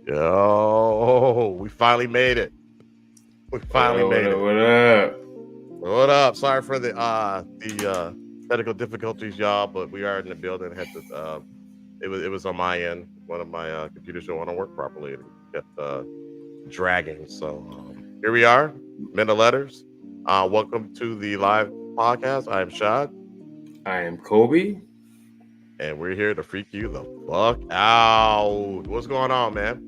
Yo, we finally made it. We What finally up? What made up? it. What up? What up? Sorry for the technical difficulties, y'all, but we are in the building. Had to it was on my end. One of my computers don't want to work properly and kept dragging. So here we are, men of letters. Welcome to the live podcast. I am Shad, I am Kobe. and we're here to freak you the fuck out. What's going on, man?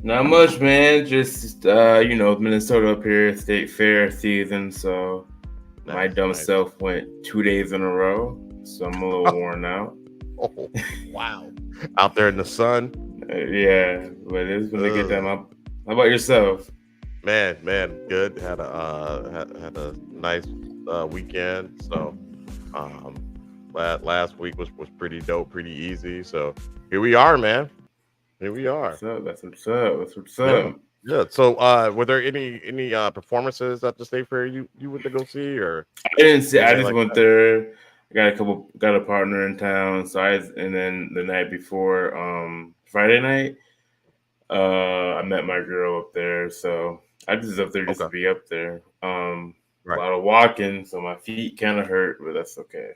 Not much, man. Just Minnesota up here, state fair season. So my Nice, dumb nice. self went 2 days in a row. So I'm a little worn out. Oh, wow. Out there in the sun. Yeah, but it's been a good time. Ugh. How about yourself? Man, good. Had a nice weekend. So um, last week was pretty dope, pretty easy. So here we are, man. Here we are. What's up? That's what's up. That's what's Yeah, up. yeah. So were there any performances at the state fair you went to go see or I didn't see. I anything just like went that? there. I got a partner in town. And then the night before, Friday night. I met my girl up there, so I just up there just to Okay, be up there. A right. lot of walking, so my feet kind of hurt, but that's okay.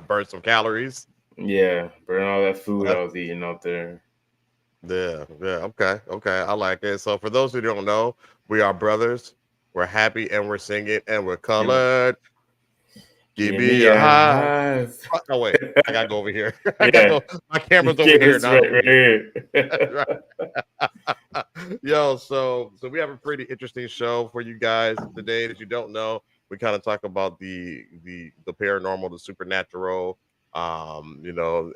Burn some calories. Yeah, burn all that Well, food I that's was eating out there. yeah. Okay. I like it. So for those who don't know, we are brothers. We're happy and we're singing and we're And colored. Give give me me a a high. high. Oh wait, I gotta go over here. I gotta Yeah, go. My camera's over here, it's not right, over right here. here. Right. Yo, so we have a pretty interesting show for you guys today. That you don't know, we kind of talk about the paranormal, the supernatural,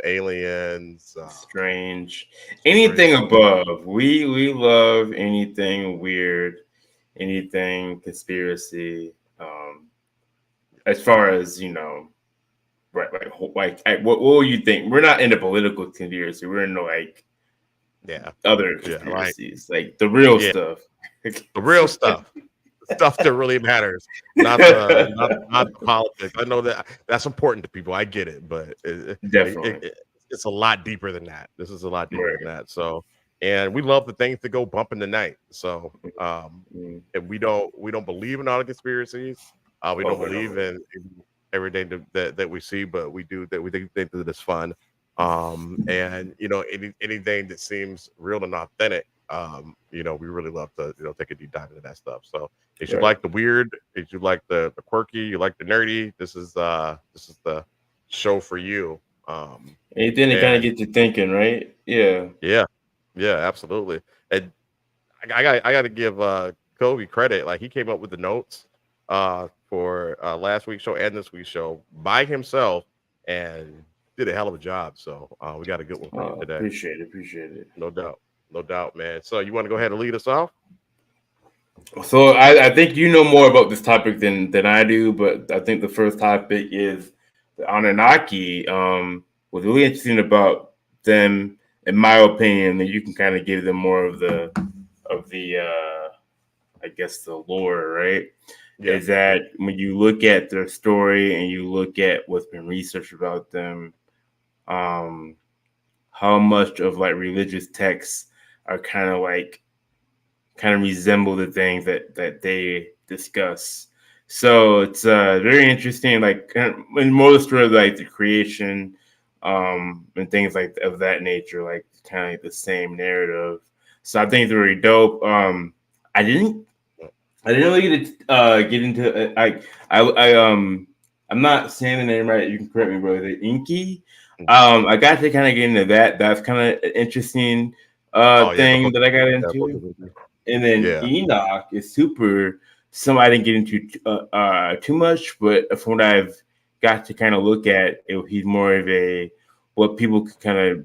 aliens, Strange. Anything strange. above. We love anything weird, anything conspiracy. As far as right, what will you think? We're not into political conspiracy. We're into like Yeah, other yeah, right. conspiracies, like the real Yeah, stuff. the real stuff. Stuff that really matters, not the politics. I know that that's important to people. I get it, but Definitely. it's a lot deeper than that. This is a lot deeper than Right. that. So, and we love the things that go bump in the night. So, Mm. and we don't believe in all the conspiracies. We don't Over and believe over. in everything that we see, but we do that. We think that it's fun. And anything that seems real and authentic. We really love to take a deep dive into that stuff. So if you Right. like the weird, if you like the quirky, you like the nerdy, this is the show for you. Anything to kind of And get you thinking, right? Yeah. yeah, yeah, absolutely. And I got to give Kobe credit. Like he came up with the notes for last week's show and this week's show by himself and did a hell of a job. So we got a good one for you today. Appreciate it. Appreciate it. No doubt. No doubt, man. So you want to go ahead and lead us off? So I think you know more about this topic than I do, but I think the first topic is the Anunnaki. What's really interesting about them, in my opinion, that you can kind of give them more of the I guess the lore, right? Yeah. Is that when you look at their story and you look at what's been researched about them, um, how much of like religious texts are kind of resemble the things that they discuss. So it's very interesting, like in more the story of like the creation, and things like of that nature, like kind of like the same narrative. So I think it's very dope. I didn't I didn't really get into I'm not saying the name right. You can correct me, bro. The Inky. I got to kind of get into that. That's kind of an interesting Oh yeah, the thing book. that I got Book into. of And then yeah. Enoch is super. Some I didn't get into too much, but from what I've got to kind of look at, he's more of a what people could kind of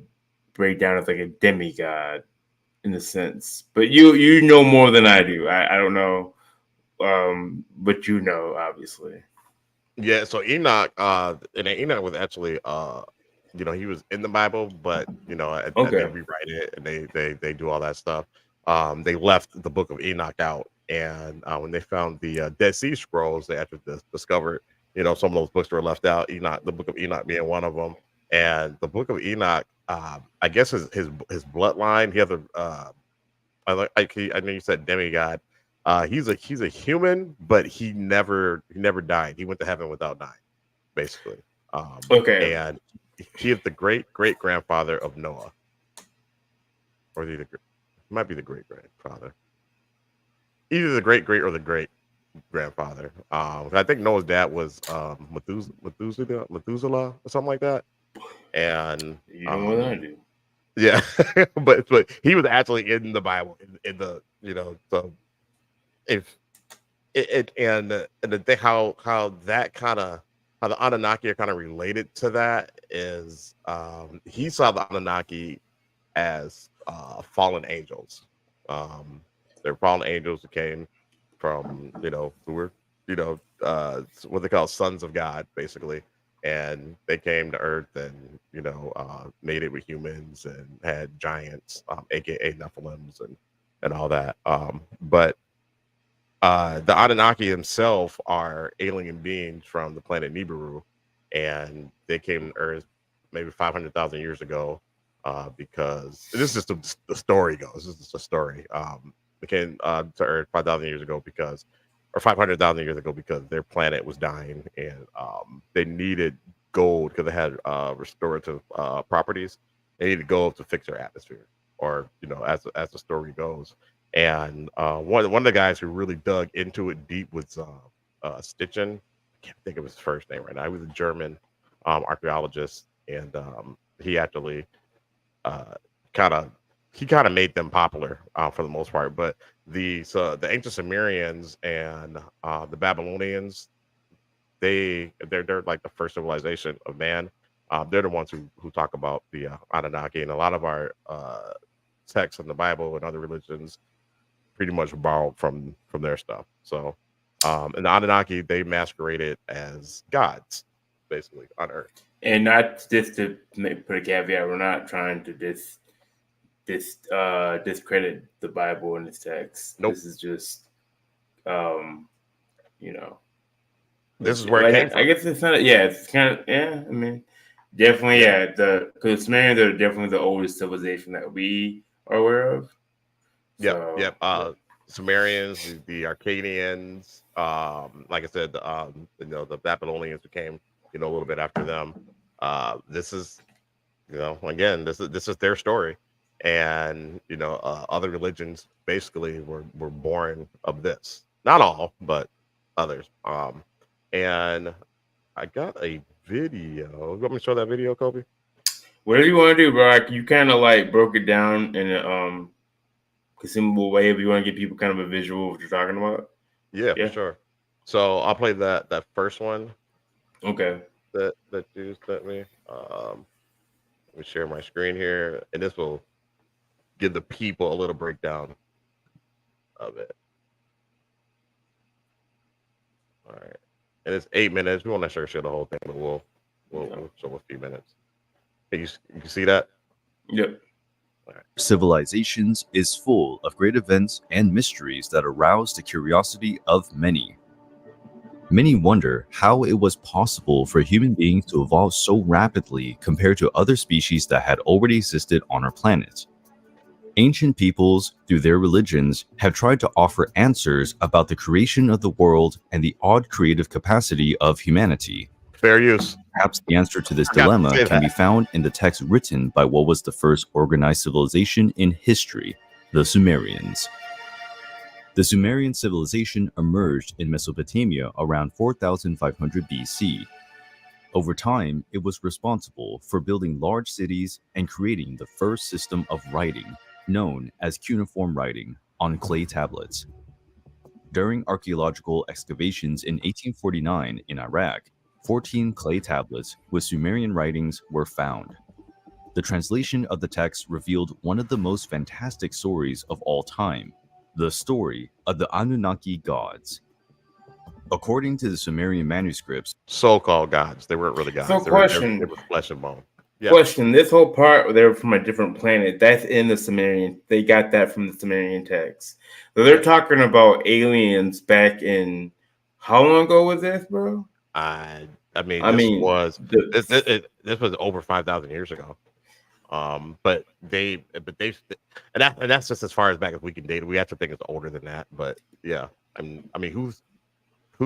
break down as like a demigod in a sense. But you know more than I do. I don't know, but you know, obviously. Yeah, so Enoch, and then Enoch was actually, he was in the Bible, but they Okay. rewrite it and they do all that stuff. They left the Book of Enoch out, and when they found the Dead Sea Scrolls, they actually discovered, some of those books were left out. Enoch, the Book of Enoch being one of them, and the Book of Enoch. I guess his bloodline. He has a I know you said demigod. He's a human, but he never died. He went to heaven without dying, basically. Okay. And he is the great great grandfather of Noah, or might be the great grandfather, either the great great or the great grandfather. I think Noah's dad was Methuselah or something like that, and You know what I do. yeah, but he was actually in the Bible in the so if and the thing how that kind of how the Anunnaki are kind of related to that is he saw the Anunnaki as fallen angels. They're fallen angels who came from who were what they call sons of God basically, and they came to Earth and made it with humans and had giants, aka Nephilims and all that. But the Anunnaki themselves are alien beings from the planet Nibiru, and they came to Earth maybe 500,000 years ago. Because this is just the story goes. This is just a story. They came to Earth 5,000 years ago or 500,000 years ago because their planet was dying, and they needed gold because they had restorative properties. They needed gold to fix their atmosphere, or as the story goes. And one of the guys who really dug into it deep was Stitchen. I can't think of his first name right now. He was a German archaeologist, and he actually uh, kind of made them popular for the most part. But the ancient Sumerians and the Babylonians, they're like the first civilization of man. They're the ones who talk about the Anunnaki, and a lot of our texts in the Bible and other religions pretty much borrowed from their stuff. So, and the Anunnaki, they masqueraded as gods, basically on Earth. And not just to put a caveat, we're not trying to discredit the Bible and its text. Nope. This is just, this is where it came from. I guess it's not. Yeah, it's kind of. Yeah, I mean, definitely. Yeah, because Sumerians are definitely the oldest civilization that we are aware of. Yep. Sumerians, the Arcadians, like I said, the Babylonians who came, a little bit after them. This is, again, this is their story, and other religions basically were born of this. Not all, but others. And I got a video. You want me to show that video, Kobe? Whatever you want to do, bro. You kind of like broke it down in a consumable way. If you want to give people kind of a visual of what you're talking about. Yeah, for sure. So I'll play that first one. Okay. That you sent me. Let me share my screen here, and this will give the people a little breakdown of it. All right, and it's 8 minutes. We won't necessarily show the whole thing, but we'll show a few minutes. Can you see that? Yep. Right. Civilizations is full of great events and mysteries that arouse the curiosity of many. Many wonder how it was possible for human beings to evolve so rapidly compared to other species that had already existed on our planet. Ancient peoples, through their religions, have tried to offer answers about the creation of the world and the odd creative capacity of humanity. Fair use. Perhaps the answer to this dilemma can be found in the text written by what was the first organized civilization in history, the Sumerians. The Sumerian civilization emerged in Mesopotamia around 4500 BC. Over time, it was responsible for building large cities and creating the first system of writing, known as cuneiform writing, on clay tablets. During archaeological excavations in 1849 in Iraq, 14 clay tablets with Sumerian writings were found. The translation of the text revealed one of the most fantastic stories of all time, the story of the Anunnaki gods. According to the Sumerian manuscripts, so-called gods, they weren't really gods. So they question. were flesh and bone. Yeah. Question: this whole part, they're from a different planet. That's in the Sumerian. They got that from the Sumerian text. So they're talking about aliens back in how long ago was this, bro? This was over 5,000 years ago. But and that's just as far as back as we can date. We have to think it's older than that. But yeah, I mean, who's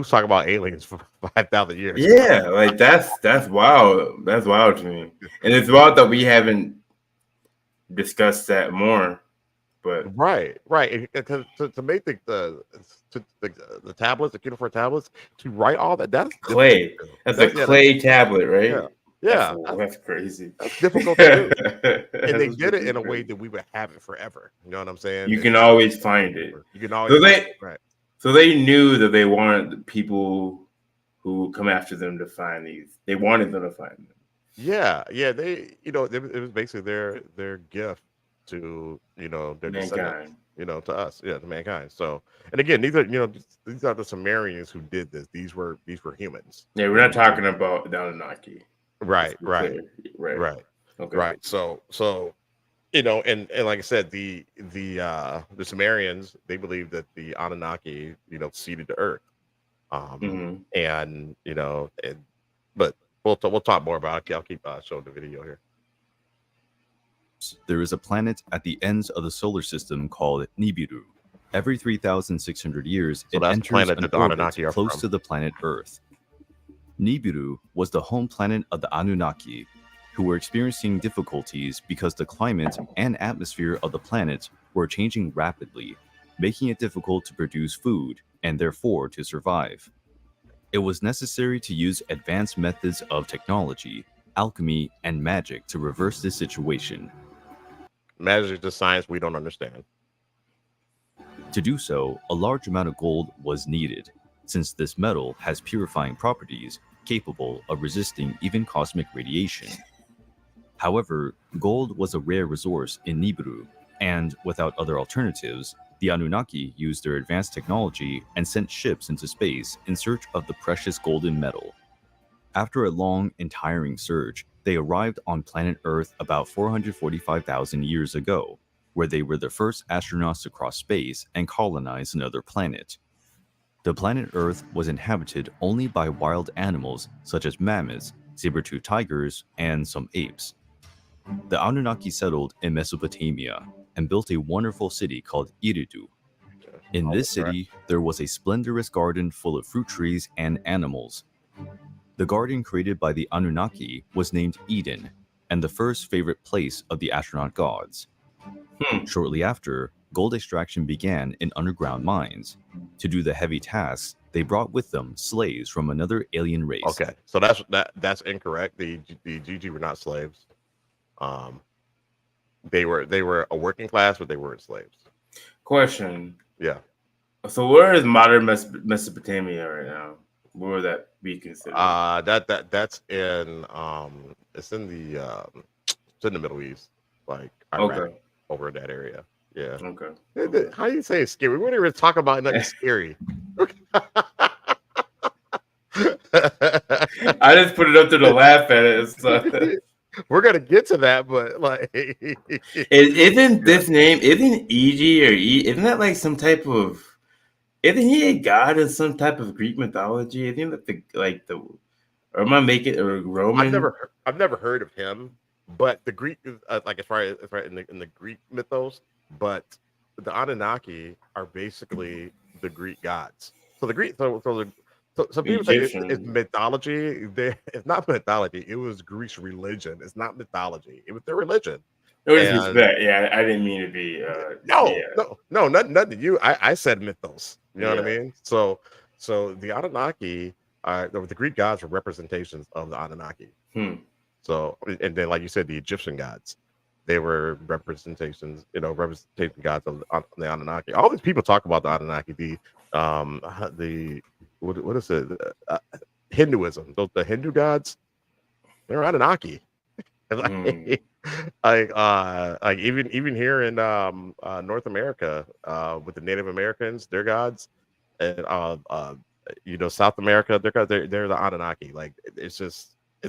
talking about aliens for 5,000 years? Yeah, like that's wild. That's wild to me, and it's wild that we haven't discussed that more. But Right. Because to make the tablets, the cuneiform tablets, to write all that, that's difficult clay, to do. that's a Yeah, clay tablet, yeah, right? yeah. That's crazy. That's difficult to do, and they That's did it really in a way crazy. that we would have it forever. You know what I'm saying? You That can always find it. you can always So find they it. Right. so they knew that they wanted the people who come after them to find these. They wanted them to find them. Yeah. They, it was basically their gift to their descendants. Mankind. To us, yeah, to mankind. So, and again, these are the Sumerians who did this. These were humans. Yeah, we're not talking about the Anunnaki. Just Right, to be right, clear. Right. right, Okay. right. So and like I said, the Sumerians, they believe that the Anunnaki, seeded the earth. Mm-hmm. And but we'll talk more about it. I'll keep showing the video here. There is a planet at the ends of the solar system called Nibiru. Every 3,600 years, So it that's the enters planet an that the orbit Anunnaki are close from. to the planet Earth. Nibiru was the home planet of the Anunnaki, who were experiencing difficulties because the climate and atmosphere of the planet were changing rapidly, making it difficult to produce food and therefore to survive. It was necessary to use advanced methods of technology, alchemy, and magic to reverse this situation. Magic is the science we don't understand. To do so, a large amount of gold was needed, since this metal has purifying properties capable of resisting even cosmic radiation. However, gold was a rare resource in Nibiru, and without other alternatives, the Anunnaki used their advanced technology and sent ships into space in search of the precious golden metal. After a long and tiring search, they arrived on planet Earth about 445,000 years ago, where they were the first astronauts to cross space and colonize another planet. The planet Earth was inhabited only by wild animals such as mammoths, saber-toothed tigers, and some apes. The Anunnaki settled in Mesopotamia and built a wonderful city called Eridu. In this city, there was a splendorous garden full of fruit trees and animals. The garden created by the Anunnaki was named Eden, and the first favorite place of the astronaut gods. Shortly after, gold extraction began in underground mines. To do the heavy tasks, they brought with them slaves from another alien race. Okay, so that's incorrect. The GG were not slaves. They were a working class, but they weren't slaves. Question. Yeah. So where is modern Mesopotamia right now? Where would that be considered? That's in it's in the Middle East, like Iraq, over in that area. Yeah. Okay. How do you say it's scary? We wouldn't even talk about nothing scary. I just put it up there to laugh at it. So. We're gonna get to that, but like, isn't this name isn't EG or isn't that like some type of? Isn't he a god in some type of Greek mythology? I think that or am I making a Roman? I've never heard of him, but the Greek like as far as in the Greek mythos, but the Anunnaki are basically the Greek gods. So the Greek so people say it's mythology. It's not mythology. It was Greece religion. It's not mythology. It was their religion. No disrespect. Yeah, I didn't mean to be. No, nothing to you. I said mythos. You know what I mean? So the Anunnaki, the Greek gods were representations of the Anunnaki. So, and then like you said, the Egyptian gods, they were representation gods of the Anunnaki. All these people talk about the Anunnaki. What is it? Hinduism. The Hindu gods, they're Anunnaki. Like even here in North America, with the Native Americans, their gods, and South America, they're the Anunnaki. Like it's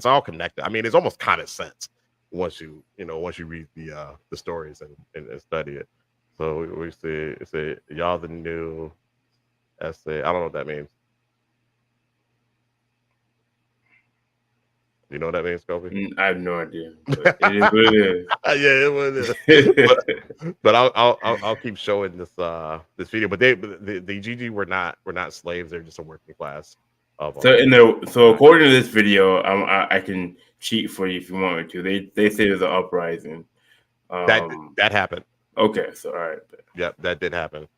all connected. I mean, it's almost common sense once you read the stories and study it. So we say y'all the new essay. I don't know what that means. You know what that means, Kobe? I have no idea. But it is what it is. Yeah, it was. But I'll keep showing this video. But the GG were not slaves. They're just a working class of So according to this video, I can cheat for you if you want me to. They say there's an uprising. That happened. Okay, so all right. Yep, that did happen.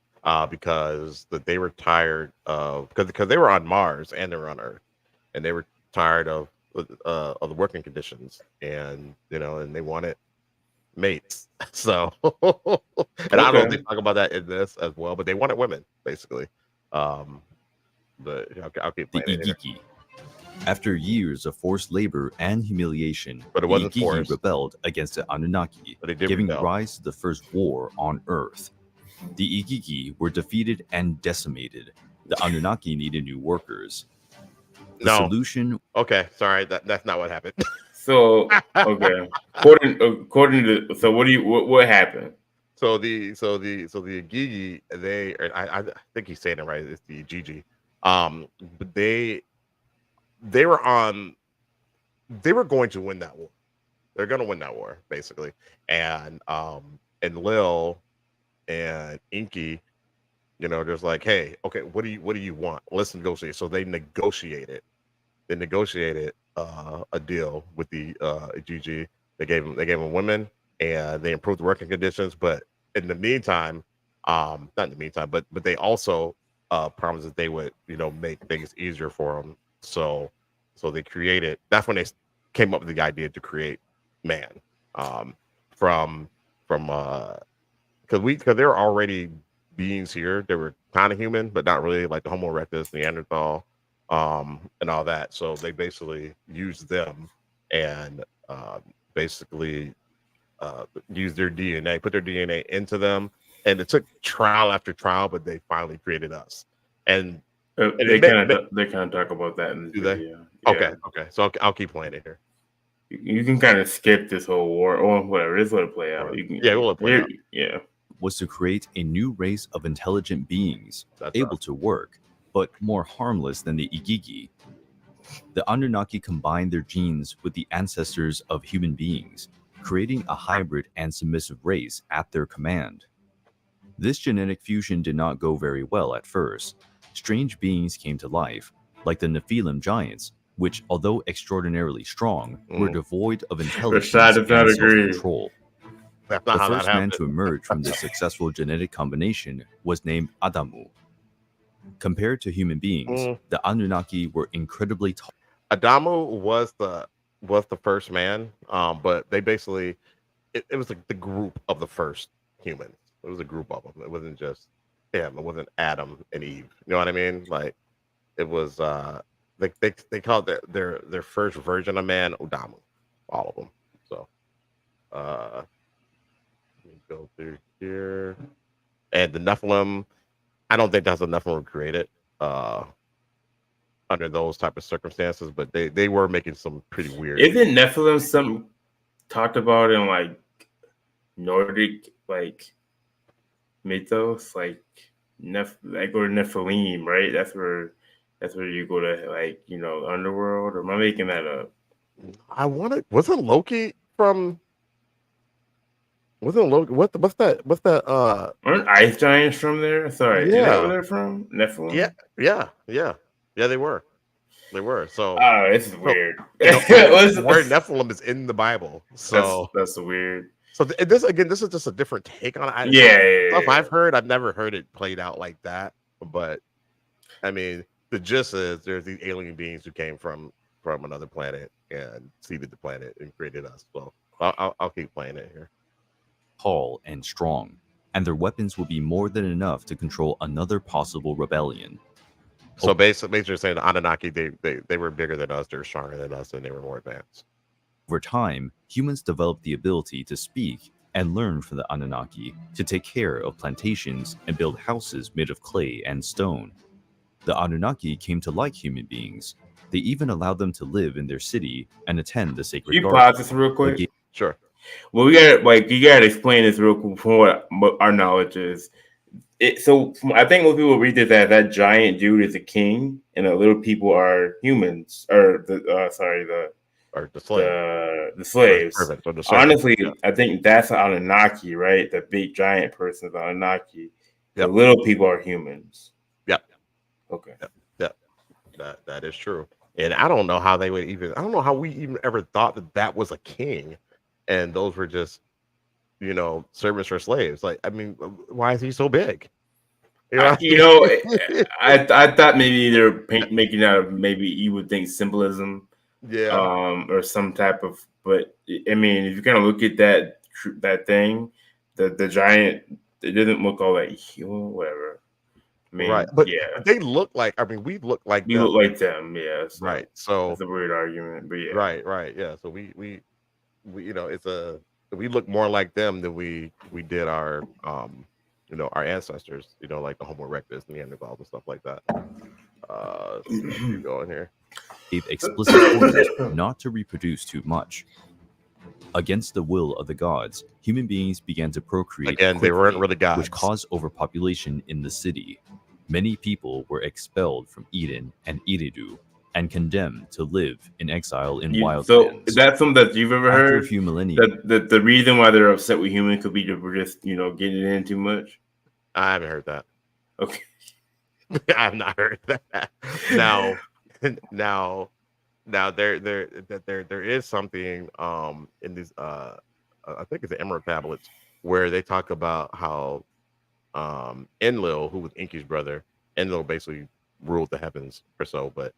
Because they were tired of because they were on Mars and they were on Earth, and they were tired of the working conditions, and and they wanted mates. So, and I don't know if they talk about that in this as well, but they wanted women basically. But I'll keep playing the Igigi. After years of forced labor and humiliation, but it wasn't the Igigi forced. Rebelled against the Anunnaki, giving rise to the first war on Earth. The Igigi were defeated and decimated. The Anunnaki needed new workers. The solution. Okay, sorry, that's not what happened. So okay, according to what happened? So the Igigi, I think he's saying it right. It's the Igigi. But they were going to win that war. They're going to win that war basically, and Lil and Inky, just like, hey, okay, what do you want? Let's negotiate. So they negotiated. A deal with the GG. They gave them women, and they improved the working conditions. But in the meantime, not in the meantime, but they also promised that they would make things easier for them. So they created. That's when they came up with the idea to create man. From because there were already beings here. They were kind of human, but not really, like the Homo erectus, Neanderthal, and all that. So they basically used them and basically used their DNA, put their DNA into them, and it took trial after trial, but they finally created us. And they kind of talk about that in this video. Yeah. Okay. So I'll keep playing it here. You can kind of skip this whole war or whatever. Just let it play out. We'll let it play out. Yeah. Was to create a new race of intelligent beings able to work, but more harmless than the Igigi. The Anunnaki combined their genes with the ancestors of human beings, creating a hybrid and submissive race at their command. This genetic fusion did not go very well at first. Strange beings came to life, like the Nephilim giants, which, although extraordinarily strong, were devoid of intelligence and self-control. The first man to emerge from this successful genetic combination was named Adamu. Compared to human beings, the Anunnaki were incredibly tall. Adamu was the first man, but they basically it was like the group of the first humans. It was a group of them. It wasn't just him. It wasn't Adam and Eve. You know what I mean? Like it was. They called their first version of man Adamu, all of them. So, let me go through here, and the Nephilim. I don't think that's the Nephilim were created under those type of circumstances, but they were making some pretty weird. Isn't Nephilim something talked about in like Nordic like mythos, like or Nephilim, right? That's where you go to, like, underworld, or am I making that up? Wasn't Loki from? Wasn't Loki? What's that? Aren't ice giants from there? Sorry, yeah. Is that where they're from? Nephilim? Yeah. They were. So, this is weird. The word Nephilim is in the Bible, so that's weird. So this is just a different take on it. Stuff I've heard, I've never heard it played out like that. But I mean, the gist is there's these alien beings who came from another planet and seeded the planet and created us. So I'll keep playing it here. Tall and strong, and their weapons will be more than enough to control another possible rebellion. So basically saying the Anunnaki, they were bigger than us, they were stronger than us, and they were more advanced. Over time, humans developed the ability to speak and learn from the Anunnaki, to take care of plantations and build houses made of clay and stone. The Anunnaki came to like human beings. They even allowed them to live in their city and attend the sacred garden. Can you pause this real quick? Sure. Well, you gotta explain this real quick from what our knowledge is. I think most people read this as that giant dude is a king, and the little people are humans, or the or the slave, the slaves. Servants, or the servants. Honestly, Yeah. I think that's an Anunnaki, right? The big giant person is Anunnaki. The Yep. little people are humans. Yep. Okay. Yep. That is true. And I don't know how they would even. I don't know how we even ever thought that was a king, and those were just servants or slaves. Like, I mean, why is he so big? I thought maybe they're making out of, maybe you would think, symbolism, Yeah. or some type of. But I mean, if you kind of look at that thing, the giant, it doesn't look all that whatever. I mean, Right, but yeah, they look like. I mean, we look like we them. look like them, yeah. So Right. So that's a weird argument, but yeah, right. Yeah. So we it's a we look more like them than we did our our ancestors. Like the Homo erectus, Neanderthals, and stuff like that. Keep going here. Gave explicit orders not to reproduce too much. Against the will of the gods, human beings began to procreate Again, quickly, they weren't really gods, which caused overpopulation in the city. Many people were expelled from Eden and Eridu and condemned to live in exile in wildlands. So is that something that you've ever After heard? a few millennia, that the reason why they're upset with humans could be that we're just getting in too much. I haven't heard that. Okay. I've not heard that. Now there is something in these I think it's the Emerald tablets where they talk about how Enlil, who was Enki's brother, Enlil basically ruled the heavens or so, but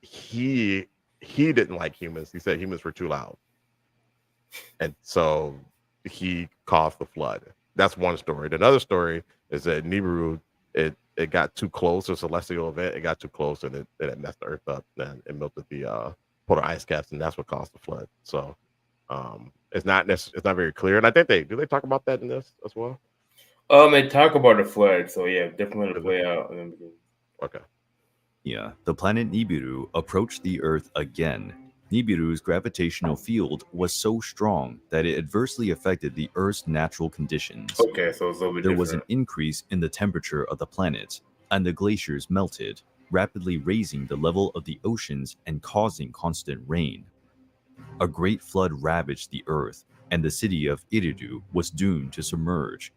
he didn't like humans. He said humans were too loud, and so he caused the flood. That's one story. Another story is that Nibiru, it got too close to a celestial event. It got too close, and it messed the earth up, and it melted the polar ice caps, and that's what caused the flood. So it's not very clear. And I think they talk about that in this as well. They talk about the flood, so yeah, definitely to play out. Okay. Yeah, the planet Nibiru approached the Earth again. Nibiru's gravitational field was so strong that it adversely affected the Earth's natural conditions. Okay, so it's a little bit There was an different. increase in the temperature of the planet, and the glaciers melted, rapidly raising the level of the oceans and causing constant rain. A great flood ravaged the Earth, and the city of Eridu was doomed to submerge.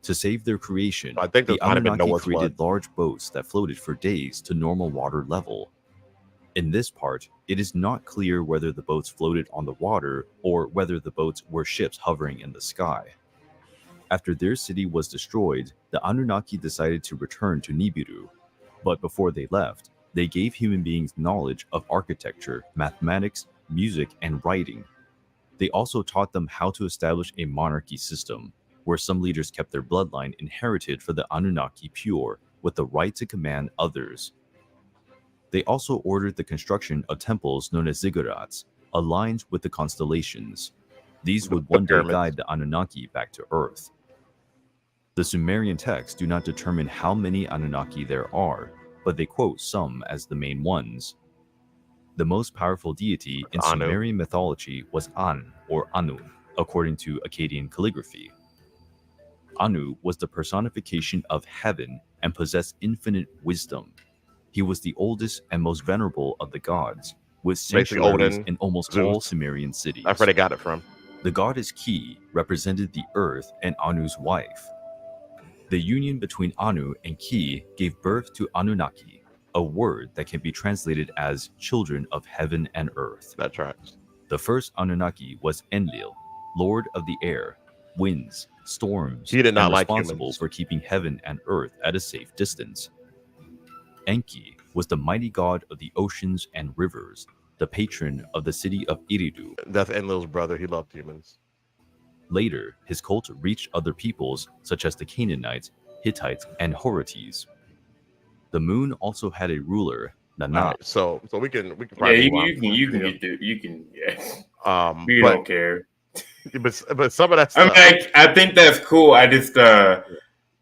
To save their creation, I think the this might have been Anunnaki Noah's created flood. large boats that floated for days to normal water level. In this part, it is not clear whether the boats floated on the water or whether the boats were ships hovering in the sky. After their city was destroyed, the Anunnaki decided to return to Nibiru. But before they left, they gave human beings knowledge of architecture, mathematics, music, and writing. They also taught them how to establish a monarchy system, where some leaders kept their bloodline inherited for the Anunnaki pure, with the right to command others. They also ordered the construction of temples known as ziggurats, aligned with the constellations. These would one day pyramids. guide the Anunnaki back to Earth. The Sumerian texts do not determine how many Anunnaki there are, but they quote some as the main ones. The most powerful deity in Anu. Sumerian mythology was An, or Anu, according to Akkadian calligraphy. Anu was the personification of heaven and possessed infinite wisdom. He was the oldest and most venerable of the gods, with Basically sanctuaries Odin, in almost Zeus. all Sumerian cities. That's where they got it from. The goddess Ki represented the earth and Anu's wife. The union between Anu and Ki gave birth to Anunnaki, a word that can be translated as children of heaven and earth. That tracks. The first Anunnaki was Enlil, lord of the air, winds, storms, He did not and like responsible humans. for keeping heaven and earth at a safe distance. Enki was the mighty god of the oceans and rivers, the patron of the city of Eridu. That's Enlil's brother. He loved humans. Later, his cult reached other peoples such as the Canaanites, Hittites, and Horites. The moon also had a ruler, Nana. All right, so we can Yeah, probably you can get through. You can, yeah. We but, don't care. but some of that I stuff. mean, I think that's cool. I just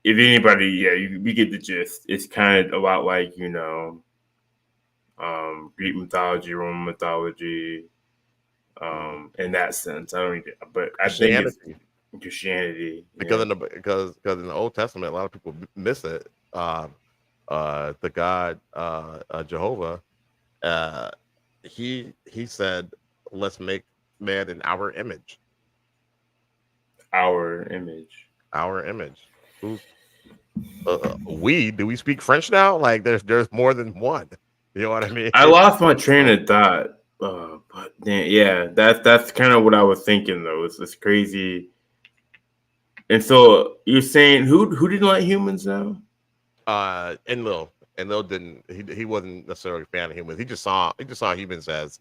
if anybody, we get the gist. It's kind of a lot like Greek mythology, Roman mythology, in that sense. I don't need to, but I think it's Christianity. Because in the Old Testament, a lot of people miss it. The God Jehovah, he said, let's make man in our image. Our image. Our image. Who's we? Do we speak French now? Like there's more than one. You know what I mean? I lost my train of thought. But then, yeah, that's kind of what I was thinking though. It's crazy. And so you're saying who didn't like humans now? Enlil didn't. He wasn't necessarily a fan of humans. He just saw humans as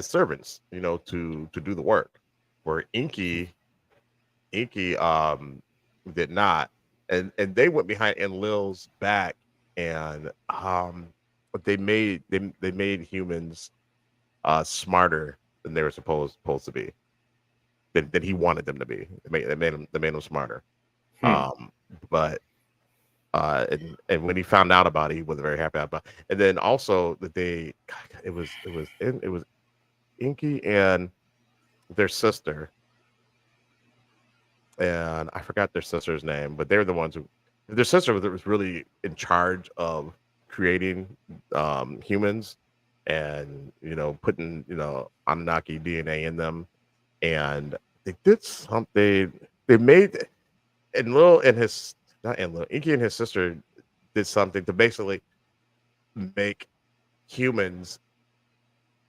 servants. You know, to do the work. Where Inky did not, and they went behind Enlil's back, and but they made humans smarter than they were supposed to be, than he wanted them to be. They made them smarter. Hmm. But and when he found out about it, he wasn't very happy about it. And then also that it was Inky and their sister, and I forgot their sister's name, but they're the ones who their sister was really in charge of creating humans, and putting Anunnaki DNA in them, and they did something. They made Enlil and his not Enlil, Inky and his sister did something to basically make humans,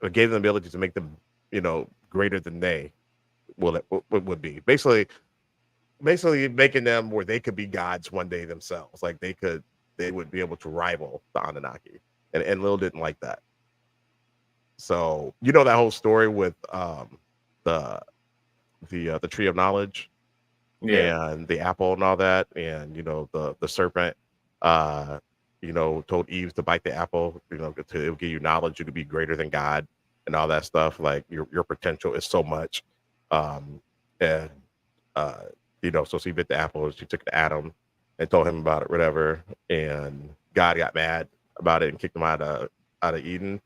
or gave them the ability to make them greater than they would be. Basically making them where they could be gods one day themselves. Like they would be able to rival the Anunnaki. And Lil didn't like that. So that whole story with the the tree of knowledge Yeah. and the apple and all that, and the serpent told Eve to bite the apple, it'll give you knowledge, you could be greater than God and all that stuff. Like your potential is so much. And uh so she bit the apple, she took it to Adam and told him about it, whatever, and God got mad about it and kicked him out of Eden.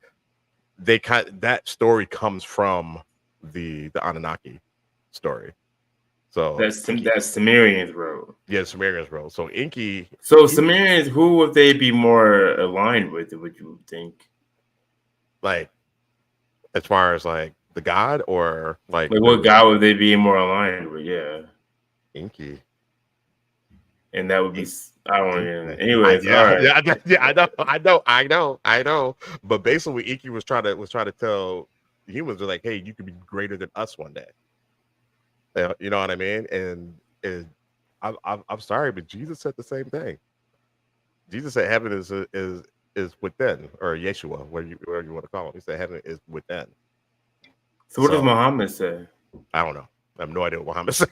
That story comes from the Anunnaki story. So That's Sumerians, bro. yeah, Sumerians, bro. So Inky. So Sumerians, who would they be more aligned with? Would you think? Like, as far as like the god, or like what god would they be more aligned with? Yeah, Inky. And that would be I don't know. Anyways, yeah, all right. I know. But basically, what Inky was trying to tell humans, are like, hey, you could be greater than us one day. You know what I mean? And I'm sorry, but Jesus said the same thing. Jesus said heaven is within, or Yeshua, whatever you want to call him. He said heaven is within. So what does Muhammad say? I don't know. I have no idea what Muhammad said.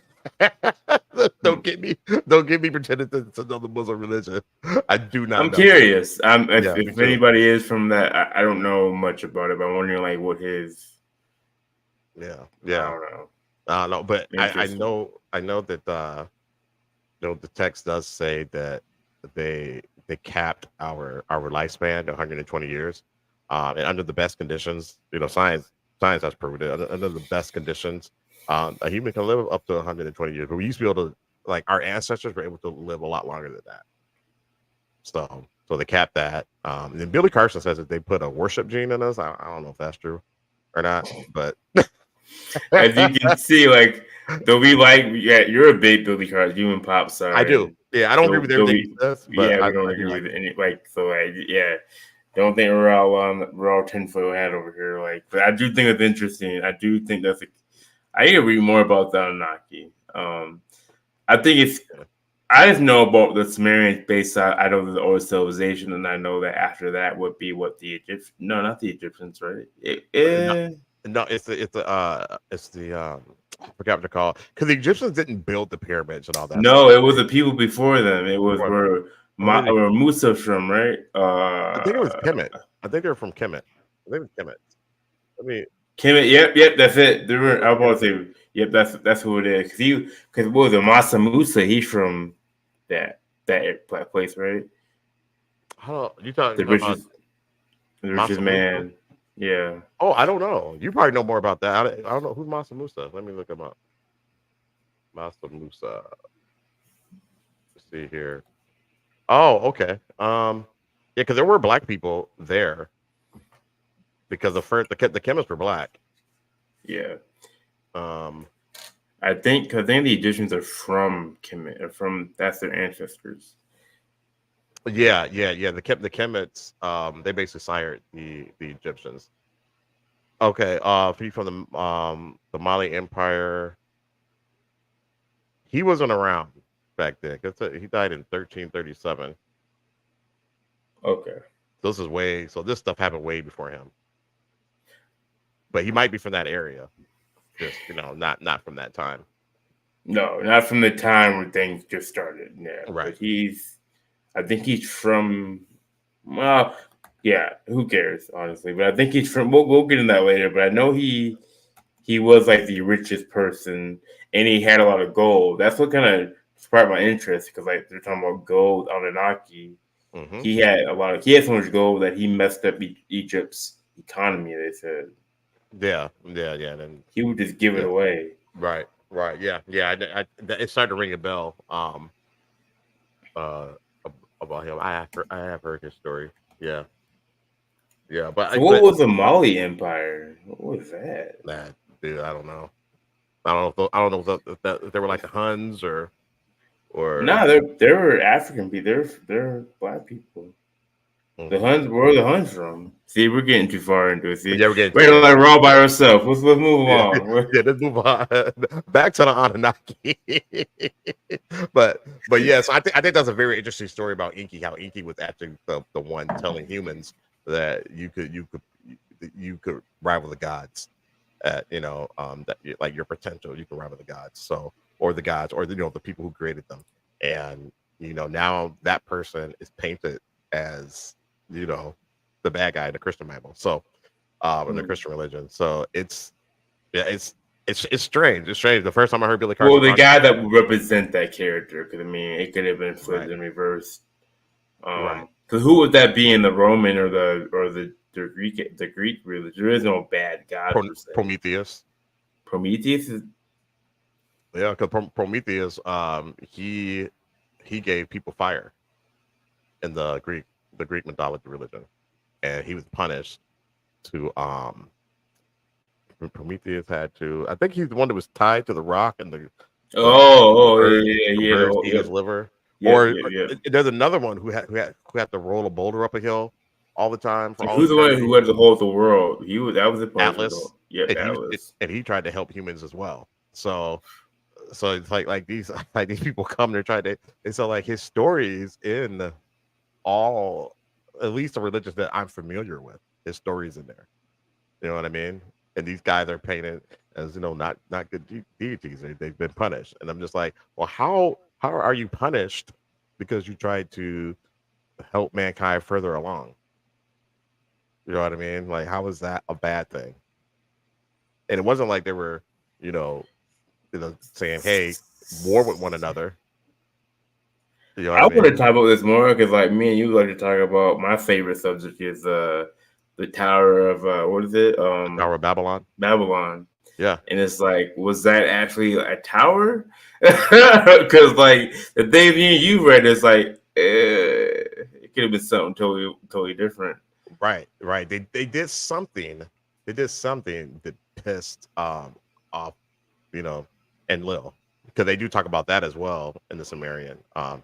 Don't get me pretending to know the Muslim religion. I do not. I'm curious. If anybody is from that, I don't know much about it, but I'm wondering like what his. Yeah. I don't know. I don't know, but I know that the text does say that they capped our lifespan to 120 years, and under the best conditions, science has proven it. Under the best conditions, a human can live up to 120 years. But we used to be able to, like, our ancestors were able to live a lot longer than that. So they capped that. And then Billy Carson says that they put a worship gene in us. I don't know if that's true or not, but as you can see, like, though we like, you're a big Billy Carson. You and Pops are. I do. Yeah, I don't agree with everything he says, but we don't agree with any. Like, so, yeah. Don't think we're all tinfoil hat over here. Like, but I do think it's interesting. I do think I need to read more about the Anunnaki. I think I just know about the Sumerians based out of the old civilization, and I know that after that would be what the Egyptians. No, not the Egyptians, right? No, it's the I forgot what they're called, because the Egyptians didn't build the pyramids and all that. No, it was the people before them. It was where Musa from, right? I think it was Kemet. I think they're from Kemet. I think it was Kemet. Kemet. Yep, that's it. I was about to say, yep, that's who it is. Because what was it, Masa Musa? He's from that place, right? You talking about the richest man? Yeah. Oh, I don't know. You probably know more about that. I don't know who's Masa Musa. Let me look him up. Masa Musa. Let's see here. Oh, okay. Yeah, because there were black people there. because the chemists were black. Yeah. Um, I think the Egyptians are from that's their ancestors. yeah. The Kemites, they basically sired the Egyptians. Okay, he from the Mali Empire. He wasn't around back then. He died in 1337. Okay. So this stuff happened way before him. But he might be from that area. Just not from that time. No, not from the time where things just started. Yeah, Right. but I think he's from. Well, yeah. Who cares, honestly? But I think he's from. We'll get into that later. But I know he was like the richest person, and he had a lot of gold. That's what kind of sparked my interest because like they're talking about gold, Anunnaki. Mm-hmm. He had so much gold that he messed up Egypt's economy. They said. Yeah. Then He would just give it away. Right. Yeah. It started to ring a bell. About him. I have heard his story. Yeah. But So what was the Mali Empire? What was that? Nah, dude, I don't know. I don't know if they were like the Huns or. No, they were African people. They're black people. Mm-hmm. The Huns, where are the Huns from? See, we're getting too far into it. See, yeah, we're getting like Raw by herself. Let's move on. Yeah, let's move on back to the Anunnaki. but yes, I think that's a very interesting story about Inky. How Inky was actually the one telling humans that you could rival the gods. At that like your potential, you can rival the gods. So or the gods or the people who created them, and now that person is painted as the bad guy in the Christian Bible. So in the Christian religion. So it's strange. It's strange. The first time I heard Billy Carson. Well, the guy that would represent that character, because I mean, it could have been flipped in reverse. Right. Because who would that be in the Roman or the Greek religion? There is no bad god. Prometheus. Prometheus is. Yeah, because Prometheus, he gave people fire in the Greek mythology religion, and he was punished to Prometheus had to. I think he's the one that was tied to the rock and the. Bird eat his liver. Yeah, There's another one who had to roll a boulder up a hill all the time. Who's the one who had to hold the world? That was the Atlas. Yeah, Atlas. And he tried to help humans as well. So it's like these people come, they're trying to. And so like his stories in all, at least the religions that I'm familiar with, his stories in there. You know what I mean? And these guys are painted as not good deities. They've been punished, and I'm just like, well, how are you punished because you tried to help mankind further along? You know what I mean? Like, how is that a bad thing? And it wasn't like they were, saying, "Hey, war with one another." You know I want to talk about this more because, like, me and you like to talk about my favorite subject is the Tower of what is it? The Tower of Babylon. Babylon. Yeah. And it's like, was that actually a tower? Because like the thing you read is like, it could have been something totally different. Right. They did something. That pissed off, Enlil, because they do talk about that as well in the Sumerian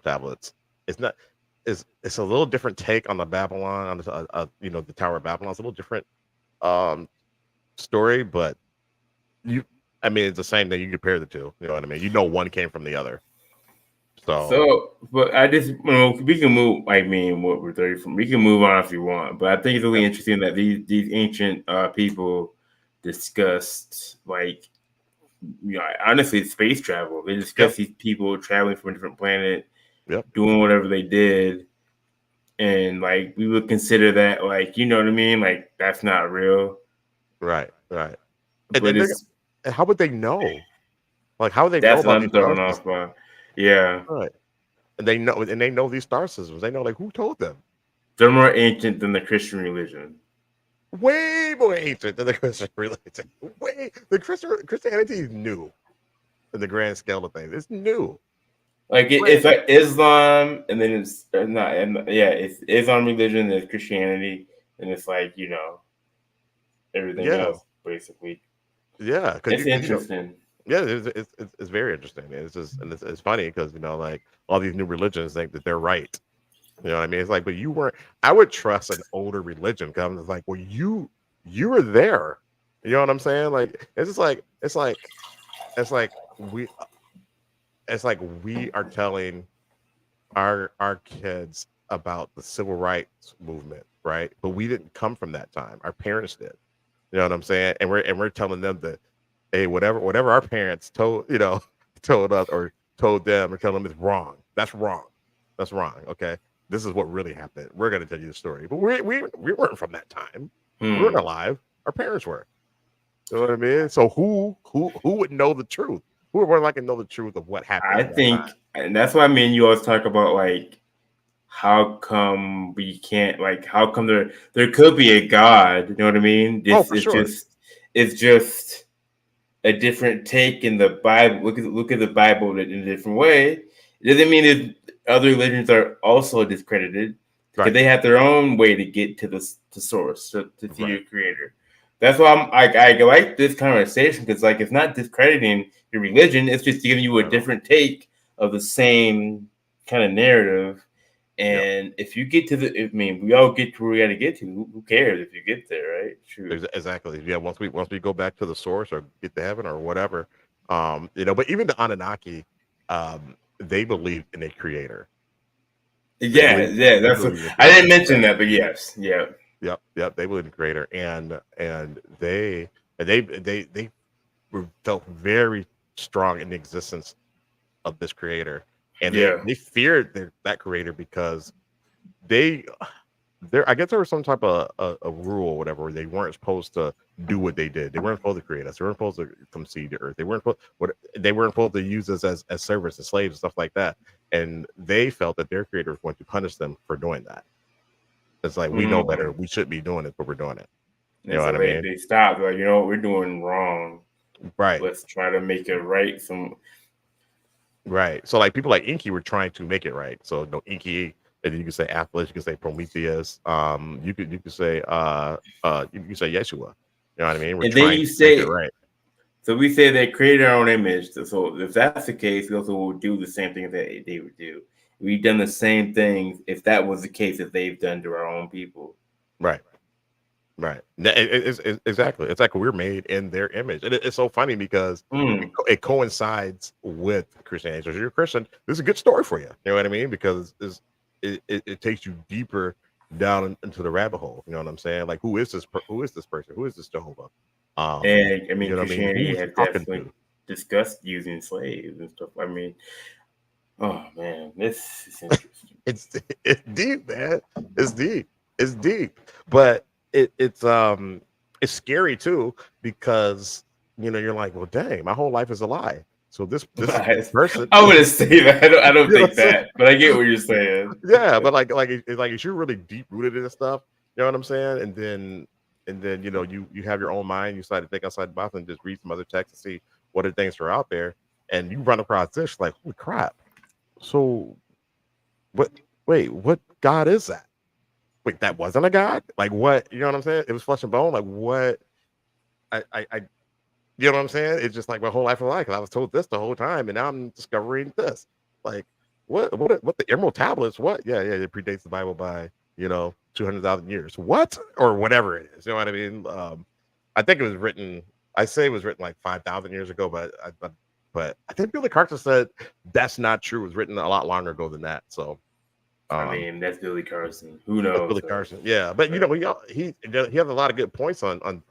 tablets. It's not. It's a little different take on the Babylon, on the Tower of Babylon. It's a little different story, but it's the same thing. You compare the two. You know what I mean? One came from the other. But I just we can move. I mean, what we're 30 from. We can move on if you want. But I think it's really interesting that these ancient people discussed like, honestly, space travel. They discussed these people traveling from a different planet. Yep. Doing whatever they did, and like we would consider that like, you know what I mean, like that's not real, right? But and how would they know? Like, how would they know about these thrown off by? Yeah, right. And they know these star systems. They know, like, who told them? They're more ancient than the Christian religion. Way more ancient than the Christian religion. Christianity is new in the grand scale of things. It's new. Like it's like Islam, and then it's not, and it's Islam religion, there's Christianity, and it's like everything Yeah, else, basically. yeah, because It's interesting. yeah, it's very interesting. It's just and it's funny because like all these new religions think that they're right. You know what I mean? It's like, but you weren't. I would trust an older religion because it's like, well, you were there. You know what I'm saying? Like it's just like it's like we it's like we are telling our kids about the civil rights movement, right? But we didn't come from that time. Our parents did. You know what I'm saying? And we're telling them that, hey, whatever our parents told told us or told them or telling them is wrong. That's wrong. That's wrong. Okay, this is what really happened. We're gonna tell you the story, but we weren't from that time. We weren't alive. Our parents were. You know what I mean? So who would know the truth? Who would like to know the truth of what happened I in that think, time? and that's why me and you always talk about like how come we can't like how come there could be a God, you know what I mean? Oh, This for is sure. just a different take in the Bible. Look at the Bible in a different way. It doesn't mean that other religions are also discredited because Right. they have their own way to get to the source, to see Right. your creator. That's why I like this conversation because like it's not discrediting your religion, it's just giving you a Not at all. different take of the same kind of narrative. Yep. And if you get to I mean, we all get to where we got to get to. Who cares if you get there, right? True. Exactly. Yeah. Once we go back to the source or get to heaven or whatever, but even the Anunnaki, they believe in a creator. They Yeah, believe yeah. they That's believe in a I didn't creator. mention Yeah. that, but yes, yeah, Yep. They believe in a creator, and they felt very strong in the existence of this creator, and yeah. they feared that creator because they I guess there was some type of a rule or whatever where they weren't supposed to do what they did. They weren't supposed to create us. They weren't supposed to come seed the earth. They weren't supposed to use us as servants and slaves and stuff like that. And they felt that their creator was going to punish them for doing that. It's like we know better. Mm. We shouldn't be doing it, but we're doing it. You And know so what I mean? they stopped. Like, you know what, we're doing wrong. Right. Let's try to make it right. Right. So like people like Inky were trying to make it right. So Inky, and then you can say Atlas, you can say Prometheus, you could say you can say Yeshua. You know what I mean? We're And then trying you to make it say, right. so we say they created our own image. So if that's the case, we also will do the same thing that they would do. We've done the same things if that was the case that they've done to our own people. Right. Right. It's exactly. It's like we're made in their image. And it's so funny because it coincides with Christianity. So if you're a Christian, this is a good story for you. You know what I mean? Because it takes you deeper down into the rabbit hole. You know what I'm saying? Like who is this person? Who is this Jehovah? And I You mean, know what I mean? Christianity Who's he has talking definitely to? discussed using slaves and stuff. I mean, oh man, this is interesting. It's deep, man. It's deep. It's deep. But it's scary too because you're like, well, dang, my whole life is a lie. So this person, I wouldn't say that. I don't you know what think I'm saying? that, but I get what you're saying. Yeah, but if you're really deep rooted in this stuff, you know what I'm saying? And then you have your own mind, you decide to think outside the box and just read some other texts and see what other things are out there, and you run across this like, holy crap. So what wait, what God is that? Wait, that wasn't a God? Like what? You know what I'm saying? It was flesh and bone. Like what? I you know what I'm saying? It's just like my whole life of life. I was told this the whole time, and now I'm discovering this. Like what the Emerald Tablets? What? Yeah, it predates the Bible by 200,000 years. What or whatever it is. You know what I mean? I think it was written. I say it was written like 5,000 years ago, but I think Billy Carter said that's not true. It was written a lot longer ago than that. So I mean, that's Billy Carson. Who that's knows? Billy Carson. Yeah, but he has a lot of good points Oh, on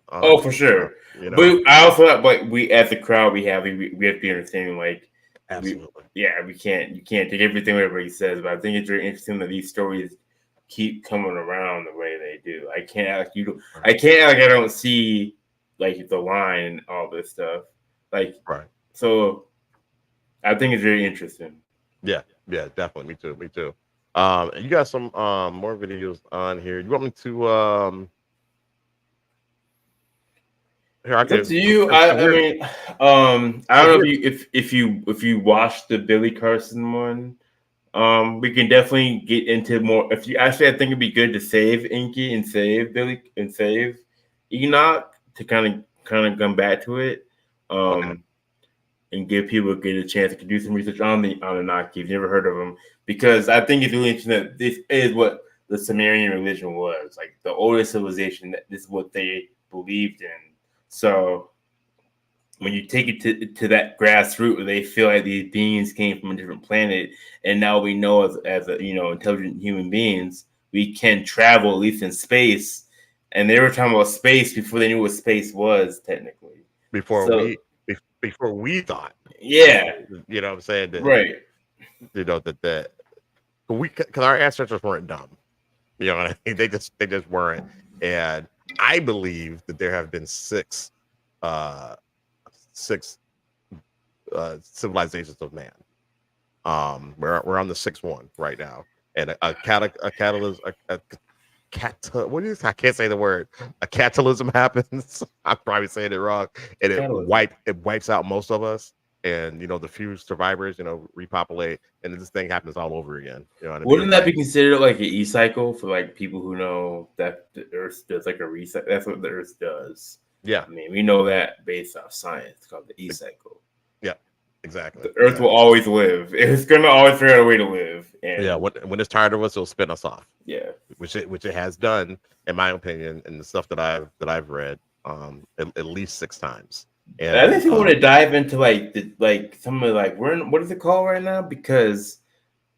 for sure. you know. But I also, but we as a crowd, we have to be understanding. Like, Absolutely. we can't. You can't take everything whatever he says. But I think it's very interesting that these stories keep coming around the way they do. I can't act like you. I can't act like I don't see like the line and all this stuff. Like, Right. So I think it's very interesting. Yeah, definitely. Me too. You got some more videos on here. You want me to here? I It's up could. to you. I mean, I don't know if you watched the Billy Carson one. We can definitely get into more. If you actually, I think it'd be good to save Inky and save Billy and save Enoch. to kind of come back to it, Okay. and give people a chance to do some research on the Anunnaki. If you've never heard of them, because I think it's really interesting that this is what the Sumerian religion was, like the oldest civilization. That this is what they believed in. So when you take it to that grassroots where they feel like these beings came from a different planet, and now we know as a, intelligent human beings, we can travel at least in space. And they were talking about space before they knew what space was technically. Before So before we thought, yeah, you know what I'm saying? That, right. that because our ancestors weren't dumb. You know what I mean? They just weren't. And I believe that there have been six civilizations of man. We're on the sixth one right now, and a catalyst, what is? I can't say the word. A catalysm happens. I'm probably saying it wrong, and it wipes out most of us. And the few survivors, repopulate, and this thing happens all over again. You know what I mean? Wouldn't that be considered like an e-cycle for like people who know that the Earth does like a reset? That's what the Earth does. Yeah, I mean, we know that based off science. It's called the e-cycle. Yeah, exactly. The Earth will always live. It's gonna always figure out a way to live. And yeah, when it's tired of us, it'll spin us off. Yeah, which it has done, in my opinion, and the stuff that I've read, at least 6 times. And I think you want to dive into some of what is it called right now, because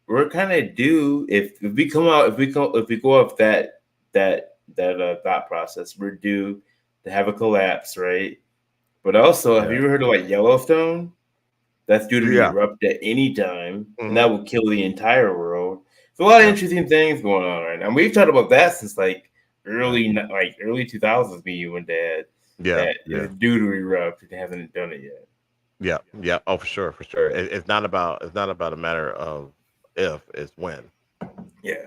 we're kind of due if we go off that thought process, we're due to have a collapse, right? But also, have you ever heard of like Yellowstone? That's due to erupt at any time, and that will kill the entire world. So a lot of interesting things going on right now. And we've talked about that since early 2000s. Me, you and Dad. It's due to erupt. They haven't done it yet. Yeah. Oh, for sure. It's not about a matter of if, it's when. Yeah.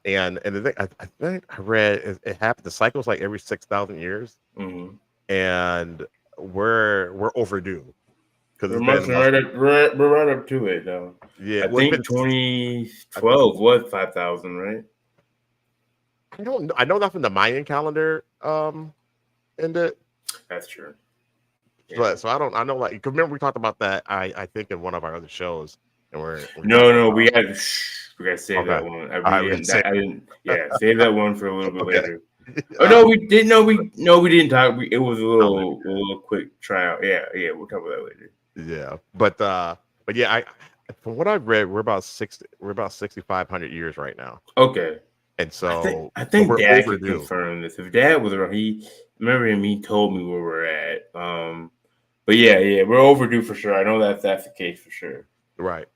And the thing I think I read it happened. The cycle's like every 6,000 years, and we're overdue. We're right up to it though. Yeah, I think 2012 was 5,000, right? I know that from the Mayan calendar. Ended. That's true. Yeah. But so I know remember we talked about that. I think in one of our other shows, and we're we gotta save that one. I didn't. Yeah, save that one for a little bit later. Oh no, we didn't. No, we didn't talk. It was a little quick tryout. Yeah, we'll talk about that later. Yeah, but yeah, from what I've read, we're about 6,500 years right now. Okay, and so I think Dad could confirm this. If Dad was around, he told me where we're at. But yeah, we're overdue for sure. I know that's the case for sure. Right.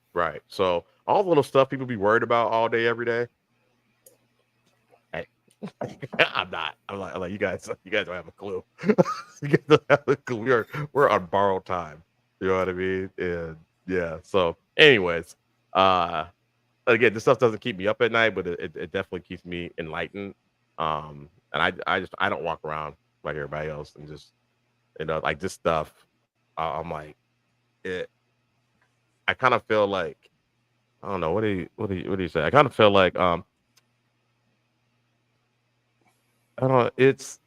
So all the little stuff people be worried about all day, every day. Hey, I'm not. I'm like you guys don't have a clue. You guys don't have a clue. We're on borrowed time. You know what I mean? And yeah. So, anyways, again, this stuff doesn't keep me up at night, but it definitely keeps me enlightened. And I don't walk around like everybody else and just like this stuff. I'm like it. I kind of feel like I don't know what do you say? I kind of feel like I don't know. It's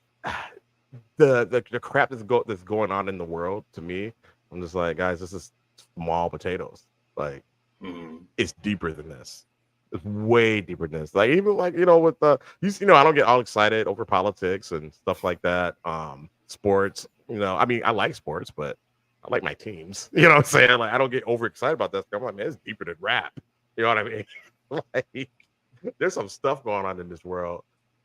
the crap that's going on in the world. To me, I'm just like, guys, this is small potatoes. Like it's deeper than this. It's way deeper than this. Like even with I don't get all excited over politics and stuff like that. Sports, I mean, I like sports, but I like my teams. You know what I'm saying? Like I don't get overexcited about that stuff. I'm like, man, it's deeper than rap. You know what I mean? Like there's some stuff going on in this world.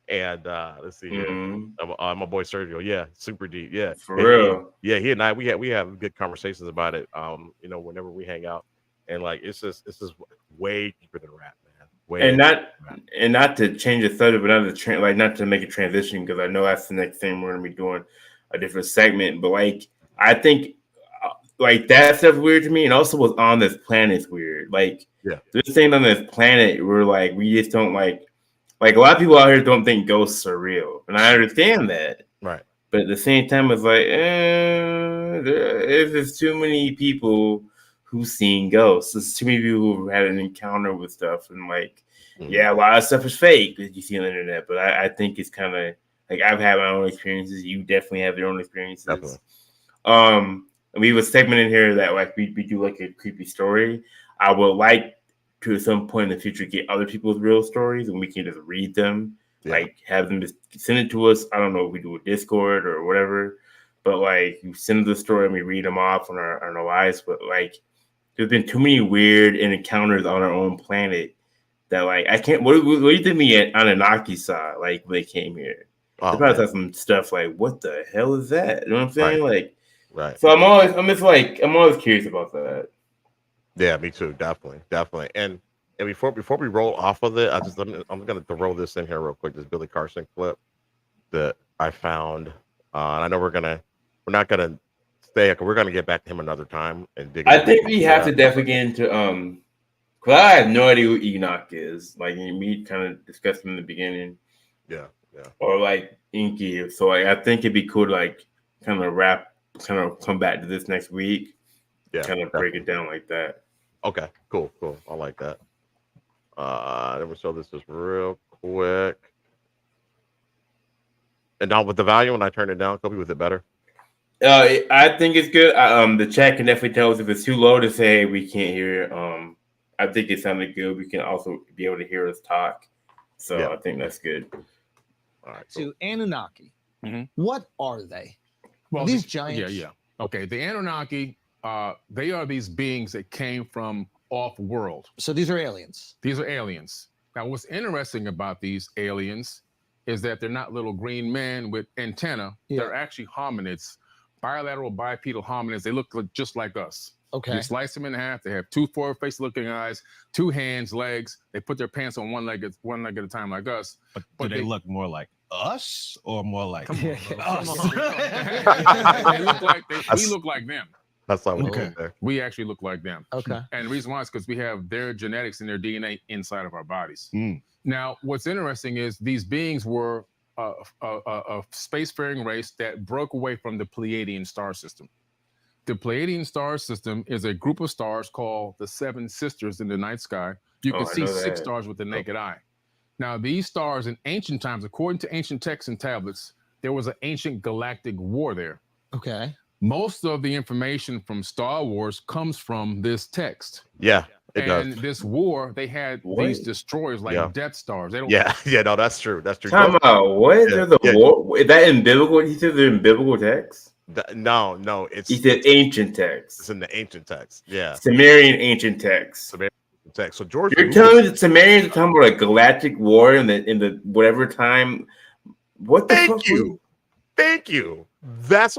And let's see here. My boy Sergio, yeah, super deep. Yeah. For real. He and I we have good conversations about it. Whenever we hang out. And like it's just way deeper than rap, man. Not to change the subject, but not to make a transition, because I know that's the next thing we're gonna be doing a different segment. But I think that stuff's weird to me, and also what's on this planet is weird. This thing on this planet, we're we just don't like a lot of people out here don't think ghosts are real, and I understand that. Right. But at the same time, it's there's too many people who've seen ghosts. There's too many people who've had an encounter with stuff, and a lot of stuff is fake that you see on the internet. But I think it's kind of Like I've had my own experiences. You definitely have your own experiences. Definitely. We have a segment in here that like we do like a creepy story. I would like to at some point in the future get other people's real stories and we can just read them. Yeah. Like have them just send it to us. I don't know if we do a Discord or whatever, but like you send the story and we read them off on our lives. But like there's been too many weird encounters on our own planet that like I can't. What do you think the Anunnaki saw like when they came here? Oh, they probably saw some stuff like what the hell is that? You know what I'm saying? Right. Like So I'm always curious about that. Yeah, me too. Definitely. And before we roll off of it, I'm gonna throw this in here real quick. This Billy Carson clip that I found, and I know we're not gonna stay. We're gonna get back to him another time and dig. I think we have to definitely get into because I have no idea who Enoch is. Like we kind of discussed him in the beginning. Yeah. Or like Inky. So like I think it'd be cool to like kind of come back to this next week. Yeah. Kind of break it down like that. Okay. Cool. I like that. Let me show this just real quick. And now with the volume, when I turn it down, Kobe, was it better? I think it's good. The chat can definitely tell us if it's too low to say we can't hear it. I think it sounded good. We can also be able to hear us talk. So yeah. I think that's good. All right. Cool. So Anunnaki, what are they? Well, these giants. Yeah. Okay. The Anunnaki, they are these beings that came from off-world. So these are aliens. These are aliens. Now, what's interesting about these aliens is that they're not little green men with antenna. Yeah. They're actually hominids, bilateral bipedal hominids. They look just like us. Okay. You slice them in half. They have two forward-face-looking eyes, two hands, legs. They put their pants on one leg at a time, like us. But do they look more like us or more like us? We look like them. That's why we okay. There. We actually look like them. Okay. And the reason why is because we have their genetics and their DNA inside of our bodies. Now, what's interesting is these beings were a spacefaring race that broke away from the Pleiadian star system. The Pleiadian star system is a group of stars called the Seven Sisters in the night sky. You can see 6 stars with the naked eye. Now, these stars in ancient times, according to ancient texts and tablets, there was an ancient galactic war there. Okay. Most of the information from Star Wars comes from this text. Yeah. And this war, they had these destroyers like Death Stars. They don't. Yeah, no, that's true. That's true. Time out. What? Yeah. There's a war? Is that in biblical? He said they're in biblical text? No. He said ancient text. It's in the ancient text. Yeah. Sumerian ancient text. So George, you're telling me that Sumerians are talking about a galactic war in the whatever time? What the fuck? Thank you. That's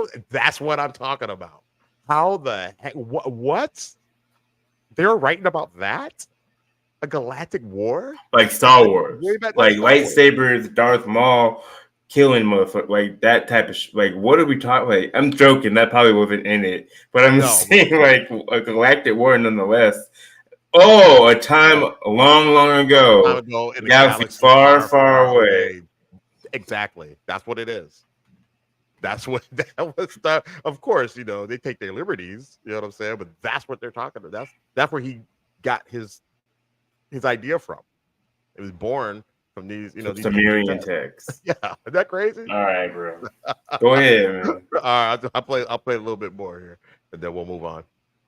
what I'm talking about. How the heck? What? They're writing about that? A galactic war? Like Star Wars. Like lightsabers, Darth Maul killing motherfuckers. Like that type of like what are we talking like? I'm joking, that probably wasn't in it. But I'm saying like a galactic war nonetheless. Oh, a time long ago. In galaxy far away. Exactly. That's what it is. That's what that was. Of course, they take their liberties. You know what I'm saying? But that's what they're talking about. That's where he got his idea from. It was born from these, these Sumerian texts. Yeah, is that crazy? All right, bro. Go ahead, man. All right, I'll play a little bit more here, and then we'll move on.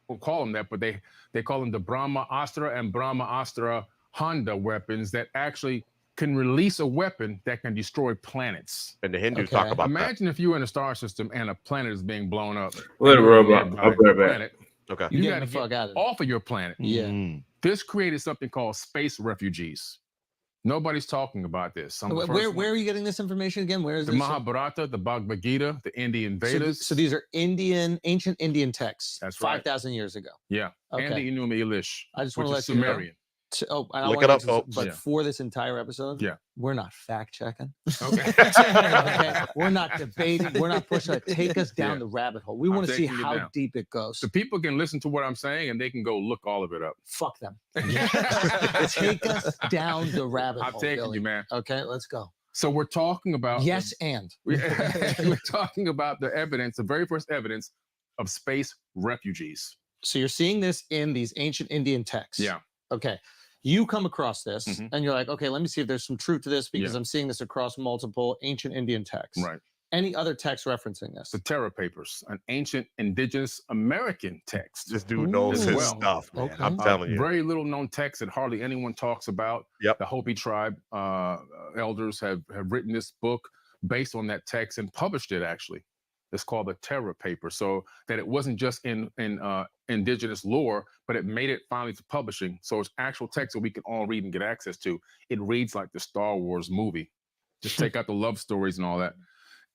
We'll call them that, but they call them the Brahma Astra and Brahma Astra Honda weapons that actually can release a weapon that can destroy planets. And the Hindus talk about Imagine if you were in a star system and a planet is being blown up. Let it robot. I'll be right back. Okay. You got to get off of your planet. Yeah. This created something called space refugees. Nobody's talking about this. Where are you getting this information again? Where is the Mahabharata, the Bhagavad Gita, the Indian Vedas? So these are ancient Indian texts. That's right. 5,000 years ago. Yeah. Okay. And the Enuma Elish. I just want to let Sumerian. Look it up, folks. But for this entire episode, we're not fact checking. Okay. We're not debating. We're not pushing it. Take us down the rabbit hole. We want to see how deep it goes. So people can listen to what I'm saying and they can go look all of it up. Fuck them. Take us down the rabbit hole. I'm taking you, man. Okay, let's go. So we're talking about we're talking about the evidence, the very first evidence of space refugees. So you're seeing this in these ancient Indian texts. Yeah. Okay. You come across this Mhm. and you're like, okay, let me see if there's some truth to this because Yeah. I'm seeing this across multiple ancient Indian texts. Right. Any other text referencing this? The Terra Papers, an ancient indigenous American text. This dude knows as his well. stuff, man. Okay. I'm telling you. Very little known text that hardly anyone talks about. Yep. The Hopi tribe elders have written this book based on that text and published it, actually. It's called the Terra Paper. So that it wasn't just in indigenous lore, but it made it finally to publishing. So it's actual text that we can all read and get access to. It reads like the Star Wars movie. Just take out the love stories and all that.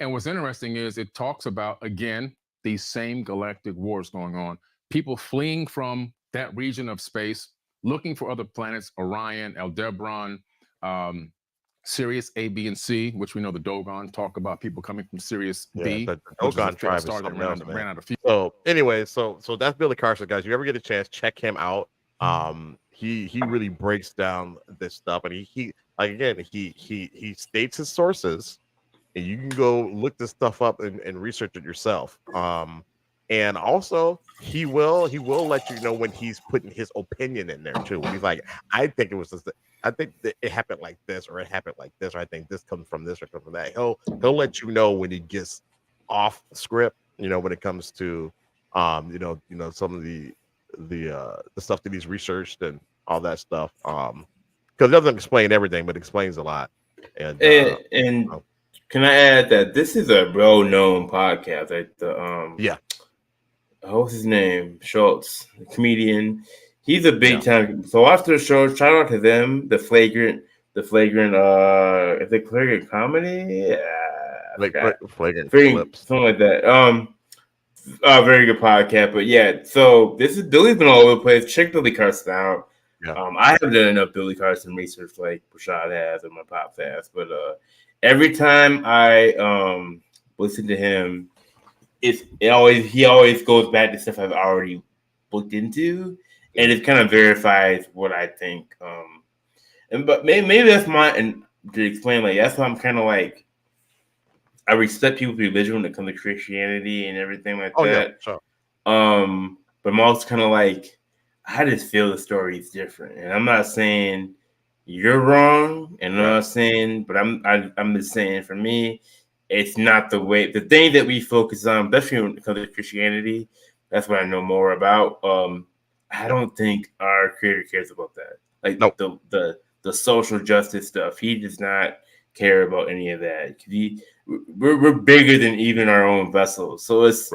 And what's interesting is it talks about, again, these same galactic wars going on. People fleeing from that region of space, looking for other planets, Orion, Aldebaran, Sirius A, B, and C, which we know the Dogon talk about people coming from Sirius B. The which is Dogon a tribe is star that something ran else, out, man. ran out of fuel. So anyway, so that's Billy Carson, guys. You ever get a chance, check him out. He really breaks down this stuff, and he like again he states his sources, and you can go look this stuff up and research it yourself. And also he will let you know when he's putting his opinion in there too. When he's like, I think it was this, I think that it happened like this, or it happened like this, or I think this comes from this or comes from that. He'll let you know when he gets off script, when it comes to some of the stuff that he's researched and all that stuff. Because it doesn't explain everything, but it explains a lot. And can I add that this is a well-known podcast? Like what's his name? Schultz, the comedian. He's a big time. So after the show, shout out to them. The flagrant. Is it flagrant comedy? Flagrant clips, something like that. Very good podcast. But yeah, so this is Billy's been all over the place. Check Billy Carson out. Yeah. I haven't done enough Billy Carson research like Rashad has and my pops has, but every time I listen to him, he always goes back to stuff I've already looked into, and it kind of verifies what I think. But maybe that's and to explain, like that's why I'm kind of like I respect people's religion when it comes to Christianity and everything like that. Yeah, sure. But I'm also kind of like I just feel the story is different, and I'm not saying you're wrong, and I'm not saying, but I'm just saying for me, it's not the way. The thing that we focus on, especially when it comes to Christianity, that's what I know more about. I don't think our creator cares about that. Like the social justice stuff, he does not care about any of that. We're bigger than even our own vessels, so it's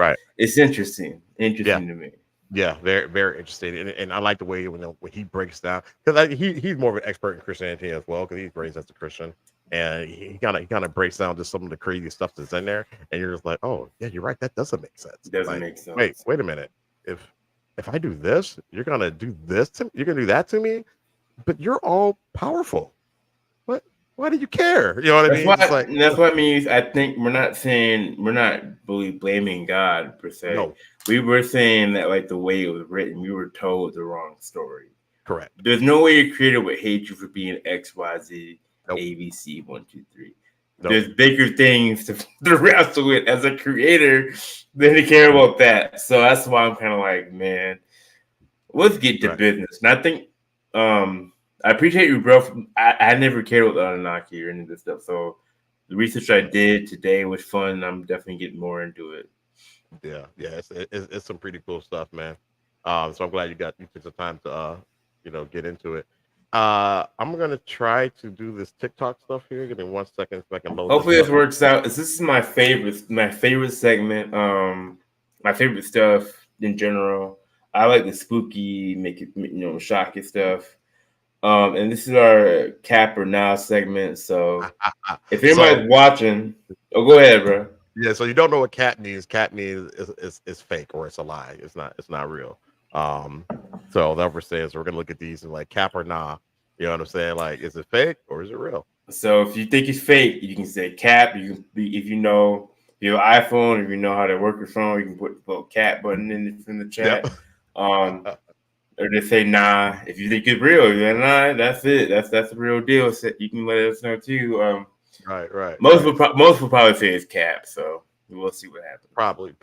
interesting to me. Yeah, very, very interesting, and I like the way when he breaks down, because he's more of an expert in Christianity as well, because he's raised as a Christian, and he kind of breaks down just some of the crazy stuff that's in there, and you're just like, oh yeah, you're right, that doesn't make sense. Make sense. Wait a minute, if I do this, you're gonna do this to me, you're gonna do that to me, but you're all powerful. Why do you care? You know what I mean? That's what I mean. I think we're not really blaming God per se. No. We were saying that like the way it was written, we were told the wrong story. Correct. There's no way you're created with hatred for being X, Y, Z, nope. ABC, 1, 2, 3. Nope. There's bigger things to wrestle with as a creator than to care about that. So that's why I'm kind of like, man, let's get to business. And I think I appreciate you, bro. I never cared about the Anunnaki or any of this stuff. So the research I did today was fun. I'm definitely getting more into it. Yeah, it's some pretty cool stuff, man. So I'm glad you took the time to get into it. I'm gonna try to do this TikTok stuff here. Give me 1 second if I can load. Hopefully this works out. This is my favorite segment. My favorite stuff in general. I like the spooky, make it shocking stuff. And this is our Cap or Now segment. So if anybody's watching, go ahead, bro. Yeah, so you don't know what cat means. Cat means is fake, or it's a lie. It's not real. So that we're saying is we're gonna look at these and like cap or nah. You know what I'm saying? Like, is it fake or is it real? So if you think it's fake, you can say cap. You can if you know your iPhone, if you know how to work your phone, you can put the cap button in the chat. Yep. Or just say nah. If you think it's real, you're like, nah, that's it. That's the real deal. So you can let us know too. Right. Most will probably say it's cap. So we'll see what happens. Probably,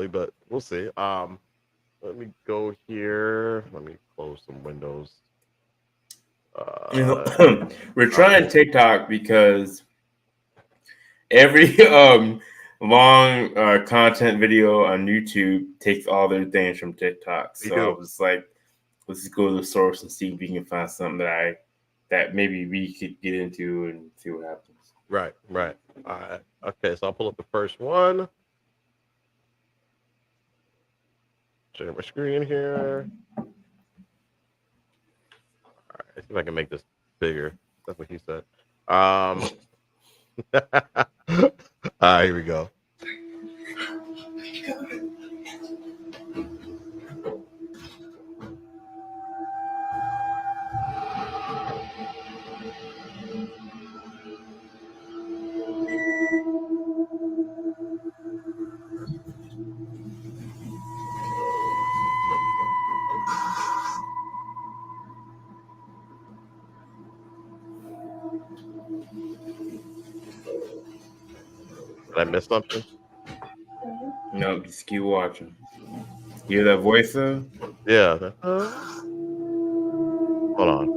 but we'll see. Let me go here. Let me close some windows. We're trying TikTok because every long content video on YouTube takes all their things from TikTok. So I was like, let's just go to the source and see if we can find something that maybe we could get into and see what happens. Right. All right. Okay, so I'll pull up the first one. Share my screen here. All right, let's see if I can make this bigger. That's what he said. All right, here we go. Did I miss something? No, just keep watching. You hear that voice though? Yeah. Hold on.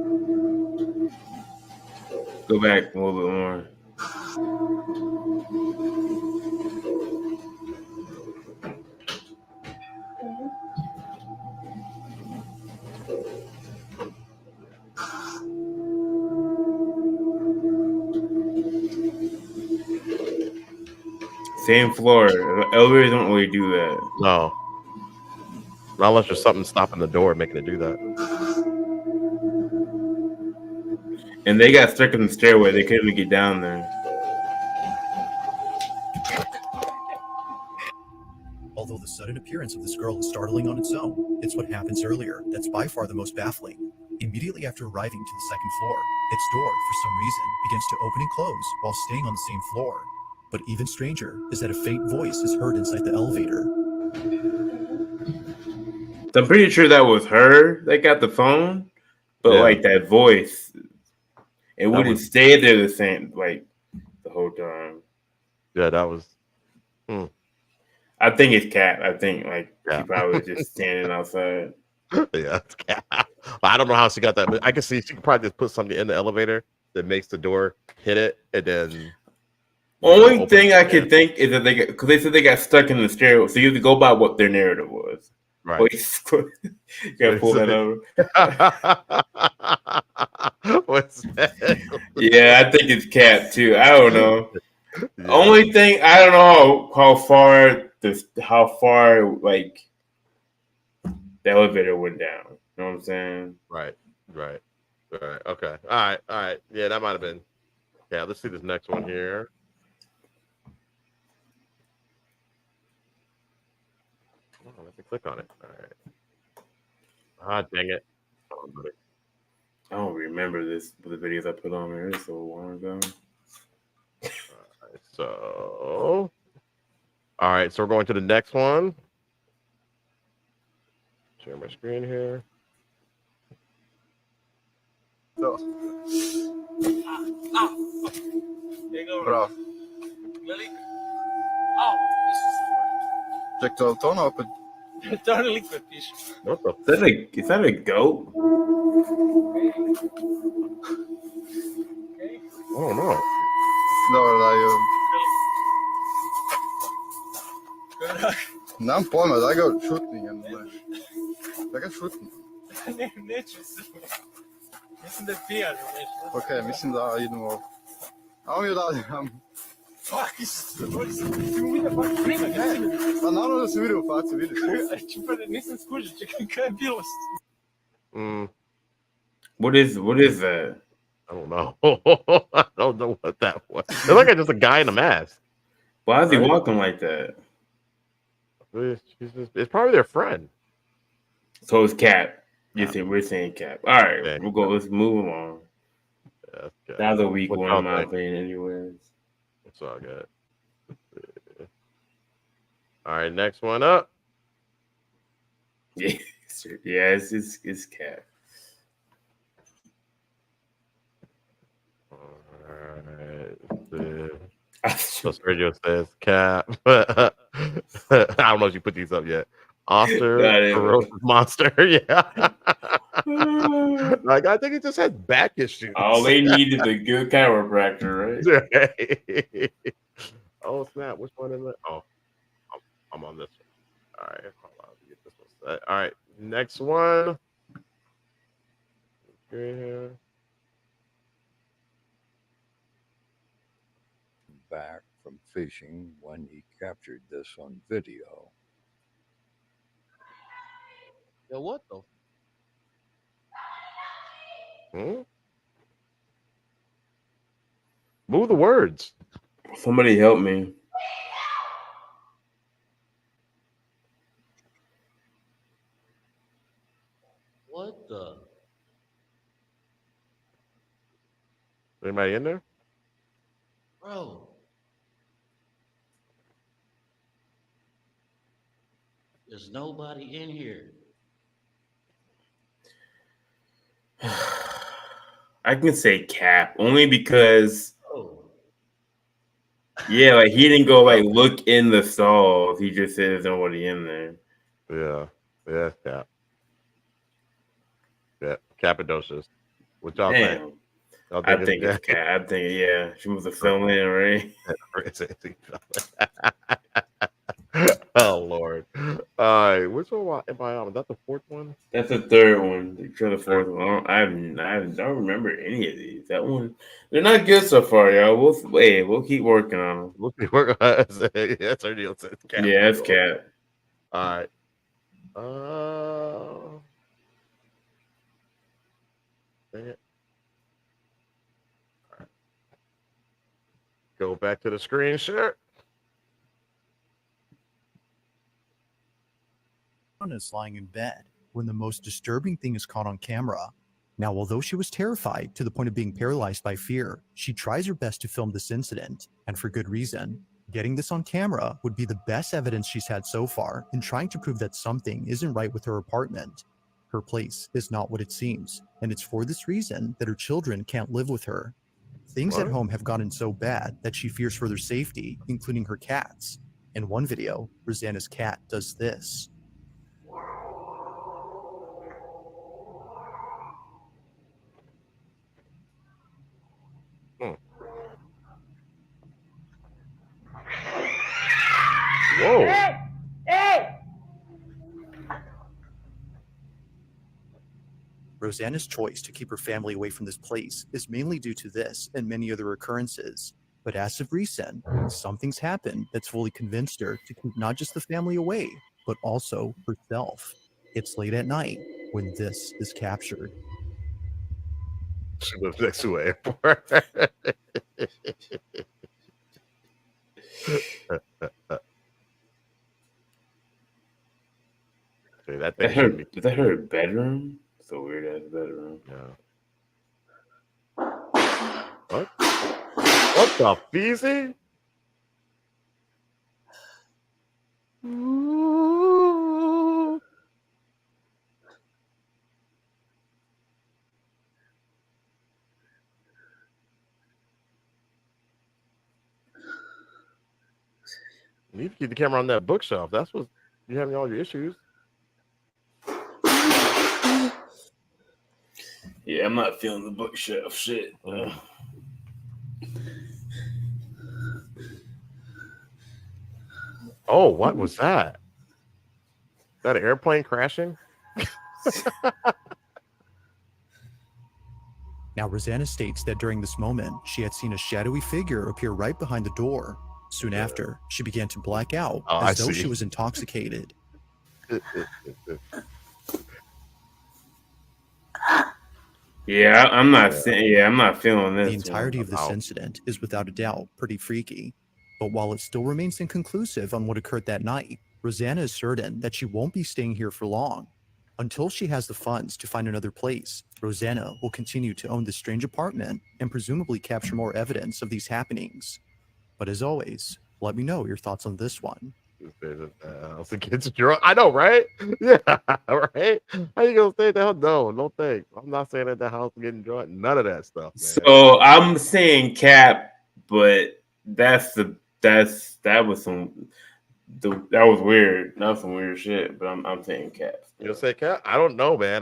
Go back a little bit more. Same floor. Elevators don't really do that. No. Not unless there's something stopping the door making it do that. And they got stuck in the stairway. They couldn't even get down there. Although the sudden appearance of this girl is startling on its own, it's what happens earlier that's by far the most baffling. Immediately after arriving to the second floor, its door, for some reason, begins to open and close while staying on the same floor. But even stranger is that a faint voice is heard inside the elevator. So I'm pretty sure that was her that got the phone, but like that voice, it wouldn't stay there the same like the whole time. Yeah, that was. I think it's Cat. I think she probably was just standing outside. Yeah, it's Cat. I don't know how she got that. But I can see she could probably just put something in the elevator that makes the door hit it, and then. Only thing I could think is that because they said they got stuck in the stairway, so you have to go by what their narrative was. Right. You gotta pull that over. What's that? Yeah, I think it's Cat too. I don't know. Yeah. Only thing I don't know how far like the elevator went down. You know what I'm saying? Right. Okay. All right. Yeah, that might have been. Yeah, let's see this next one here. Oh, let me click on it. All right. Ah, dang it. I don't remember this, the videos I put on there. It's so long ago. All right, so we're going to the next one. Share my screen here. Bravo. Ček, to ono opet? To je liquid piše. What the? Is that a goat? Oh no. Dobro, daj. Nemam pojma, daj ga šutni. Daj ga šutni. Neću se. Mislim da je pijan. Ok, mislim da idemo ovo. Ajmo mi odavde. Pa naravno da se vidi u faci, vidiš. Nisam skužio, čekaj, kaj je bilo? What is that? I don't know. I don't know what that was. It looked like just a guy in a mask. Why is he walking like that? It's probably their friend. So it's Cap. We're saying Cap. All right, yeah, let's move along. Yeah, that was a weak one in my opinion, anyways. It's all good. All right, next one up. Yeah, it's Cap. All right. So Sergio says Cap. I don't know if you put these up yet. Monster, monster, yeah. Like, I think he just had back issues. All they need is a good chiropractor, right? Oh, snap. Which one is it? Oh, I'm on this one. All right. Hold on. Let me get this one set. All right. Next one. Okay. Back from fishing when he captured this on video. Yo, what the? Move the words. Somebody help me. What the? Anybody in there? Bro. There's nobody in here. I can say Cap only because yeah, like he didn't go like look in the stalls. He just said there's nobody in there. Yeah, Cap. Yeah, Cappadocious. What y'all think? I think it's Cap. I think yeah, she was a fill-in, right? Oh Lord! All right, which one am I on? Is that the fourth one? That's the third one. Try the fourth one. I don't remember any of these. That one, they're not good so far, y'all. We'll keep working on them. We'll keep working on it. That's our deal. Cap. Yeah, that's Cap. All right. Dang it. All right. Go back to the screen share. Is lying in bed when the most disturbing thing is caught on camera. Now, although she was terrified to the point of being paralyzed by fear, she tries her best to film this incident, and for good reason. Getting this on camera would be the best evidence she's had so far in trying to prove that something isn't right with her apartment. Her place is not what it seems, and it's for this reason that her children can't live with her. Things at home have gotten so bad that she fears for their safety, including her cats. In one video, Rosanna's cat does this. Whoa. Rosanna's choice to keep her family away from this place is mainly due to this and many other occurrences. But as of recent, something's happened that's fully convinced her to keep not just the family away, but also herself. It's late at night when this is captured. She lives next to an airport. Is that her bedroom? It's a weird ass bedroom. Yeah. What the feezy? You need to keep the camera on that bookshelf. That's what you're having all your issues. Yeah, I'm not feeling the bookshelf shit. Oh, what was that? Is that an airplane crashing? Now, Rosanna states that during this moment, she had seen a shadowy figure appear right behind the door. Soon after, she began to black out as though she was intoxicated. Yeah, I'm not feeling this. The entirety of this incident is without a doubt pretty freaky. But while it still remains inconclusive on what occurred that night, Rosanna is certain that she won't be staying here for long. Until she has the funds to find another place, Rosanna will continue to own this strange apartment and presumably capture more evidence of these happenings. But as always, let me know your thoughts on this one. The kids drunk. I know, right? Yeah, right. How you gonna say that? No thanks. I'm not saying that the house is getting drunk. None of that stuff, man. So I'm saying Cap, but that was some That was weird. That was some weird shit. But I'm saying cats. You say cat? I don't know, man.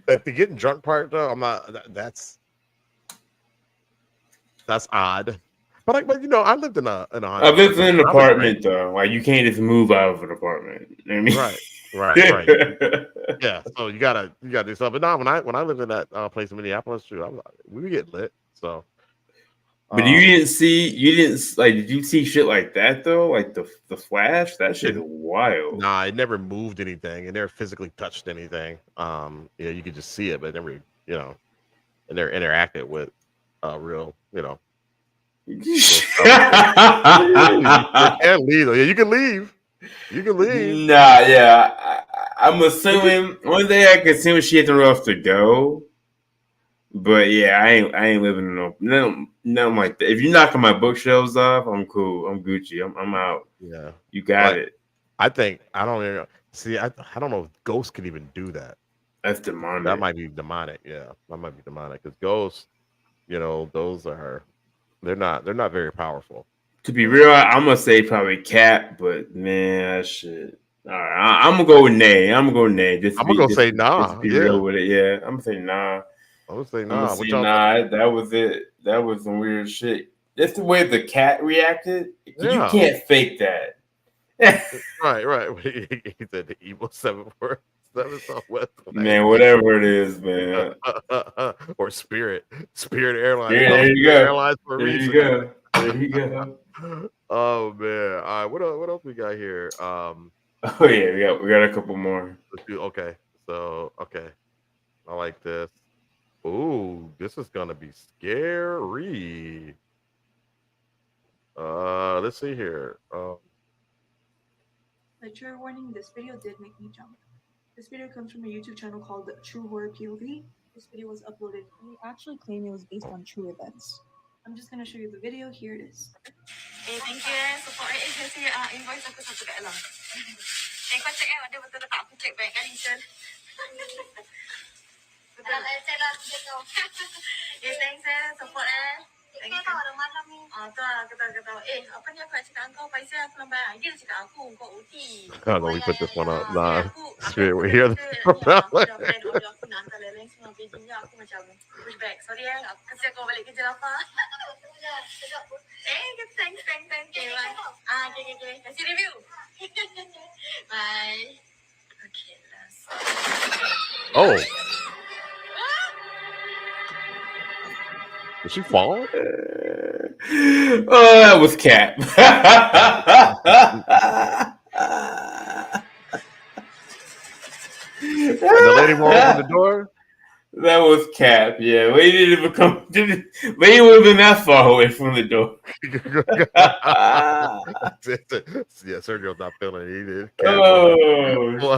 The getting drunk part though, I'm not. That's odd. But you know, I lived in a I haunted lived place. in an I was apartment though. Like you can't just move out of an apartment. You know what I mean? Right. Yeah, so you gotta do something. But no, when I lived in that place in Minneapolis, too, we would get lit. So, But you didn't like. Did you see shit like that though? Like the Flash? That shit is wild. Nah, it never moved anything. It never physically touched anything. Yeah, you could just see it, but it never, it never interacted with real, real stuff. You can't leave. Though. Yeah, you can leave. You can leave. Nah, yeah. I'm assuming one day I could assume she had nowhere else to go. But yeah, I ain't living in nothing like that. If you're knocking my bookshelves off, I'm cool. I'm Gucci. I'm out. Yeah, you got it. I think I don't even see. I don't know if ghosts can even do that. That's demonic. That might be demonic. Yeah, that might be demonic because ghosts, those are they're not very powerful. To be real, I'm gonna say probably cat, but man, that shit. All right, I'm gonna go with nay. I'm gonna go nay. I'm gonna say nah. Just be real with it. Yeah, I'm gonna say nah. I'm gonna say I'm nah. gonna say nah. That was it. That was some weird shit. That's the way the cat reacted. Yeah. You can't fake that. Right. He said the evil 747 Southwest. Man, whatever it is, man. Or Spirit Airlines. Yeah, there you go. Airlines for there reason. you go. There you go. Oh man. All right. What else we got here? Oh yeah, we got a couple more. Okay. So I like this. Ooh, this is gonna be scary. Let's see here. A trigger warning, this video did make me jump. This video comes from a YouTube channel called True Horror POV. This video was uploaded. We actually claim it was based on true events. I'm just gonna show you the video. Here it is. Thank you. Support agency invoice aku satu kat dalam. Kau check ada betul tak aku check bank kan Ishan. Betul. Check lah kau. Thanks support Thank you. Ada malam ni. Tu kata. Apa ni aku nak cakap kau Paisah aku lambat. Dia cakap aku kau OT. I don't know. We put this one up. Nah, Spirit, we hear the Aku nak hantar leleng semua bijinya aku macam push back. Sorry aku kasi kau balik kerja apa. Thanks. Okay. Kasih review. Bye. Okay, last. Oh. Did she fall? Oh, that was Cap. And the lady won't open the door? That was Cap. Yeah, lady didn't even come. Lady would have been that far away from the door. Yeah, Sergio's not feeling it. He did. Oh,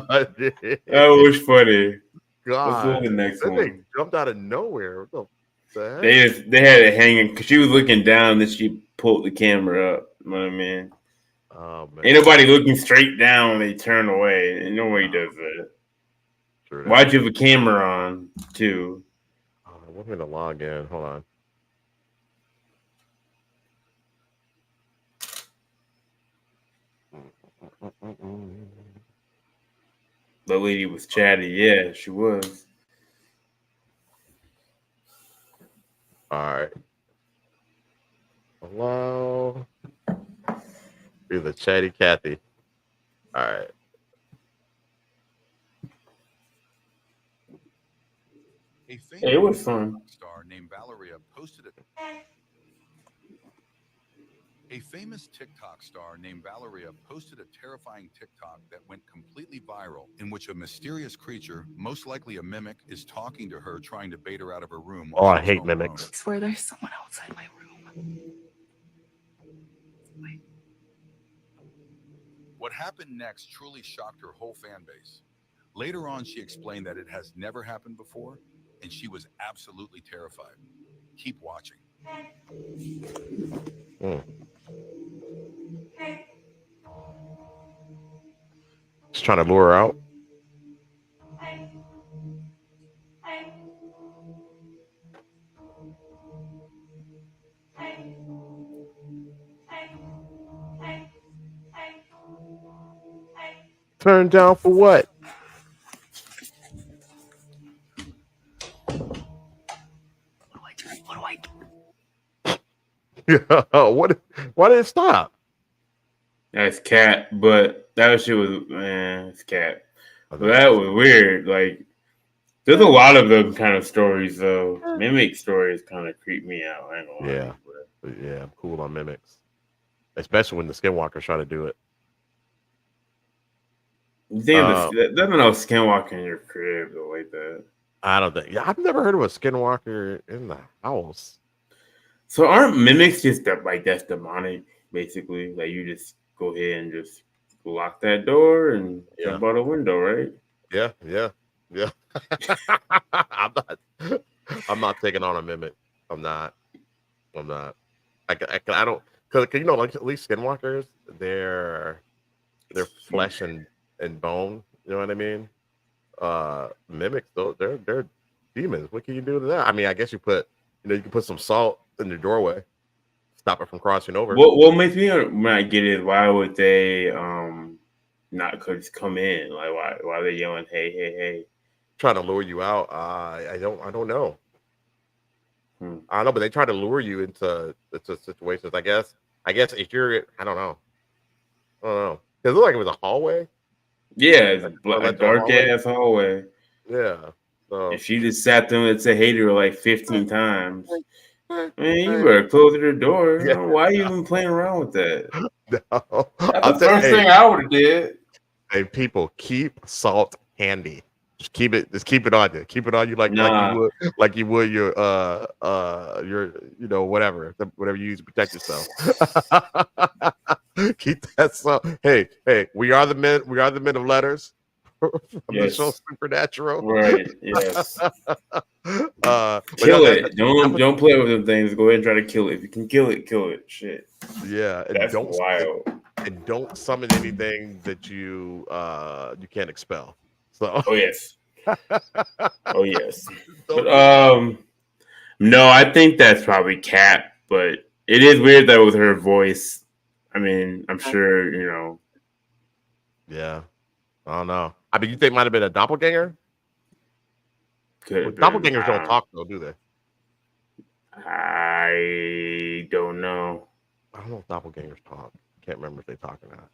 that was funny. God, what's the next one? They jumped out of nowhere. What the heck? They had it hanging because she was looking down. Then she pulled the camera up. You know what I mean? Oh man! Ain't nobody looking straight down when they turn away. Ain't nobody does that. True. Why'd you have a camera on too? I want me to log in. Hold on. The lady was chatty. Yeah, she was. All right. Hello. Be the chatty Kathy. All right. Hey, it was fun. Star named Valeria posted it. A famous TikTok star named Valeria posted a terrifying TikTok that went completely viral, in which a mysterious creature, most likely a mimic, is talking to her, trying to bait her out of her room. Oh, I hate mimics. I swear there's someone outside my room. Wait. What happened next truly shocked her whole fan base. Later on, she explained that it has never happened before, and she was absolutely terrified. Keep watching. Just trying to lure her out. Turned down for what? What? Why did it stop? That's cat, but that shit was it's cat. But that was weird. Like, there's a lot of them kind of stories though. Mimic stories kind of creep me out. I ain't gonna lie. Yeah, I'm cool on mimics, especially when the skinwalkers try to do it. You think there's no skinwalker in your crib though, like that? I don't think. Yeah, I've never heard of a skinwalker in the house. So aren't mimics just that's demonic, basically? Like you just go ahead and just lock that door and jump out a window, right? Yeah. I'm not taking on a mimic. I'm not. I don't, because like at least skinwalkers, they're flesh and bone. You know what I mean? Mimics, though, they're demons. What can you do to that? I mean, I guess you can put some salt in your doorway, stop it from crossing over. What makes me not get it? Why would they not just come in? Like why are they yelling, hey? Trying to lure you out. I don't know. I don't know, but they try to lure you into situations. I guess if you're, I don't know. Because it looked like it was a hallway. Yeah, it's a dark ass hallway. Yeah. So if she just sat there and said hey to her like 15 times, man, you better close the door. Yeah. Why are you even playing around with that? No. That's the first thing I would have did. Hey, people, keep salt handy. Just keep it on you. Keep it on you like you would your whatever you use to protect yourself. Keep that salt. Hey, we are the men of letters from the show Supernatural. Right. Yes. Kill it. Don't play with them things. Go ahead and try to kill it. If you can kill it. Shit. Yeah, and that's wild. And don't summon anything that you can't expel. So. Oh yes. Oh yes. But no, I think that's probably Kat. But it is weird though with her voice. I mean, I'm sure Yeah, I don't know. I mean, you think it might have been a doppelganger? Doppelgangers don't talk though, do they? I don't know. I don't know if doppelgangers talk. Can't remember if they talk or not.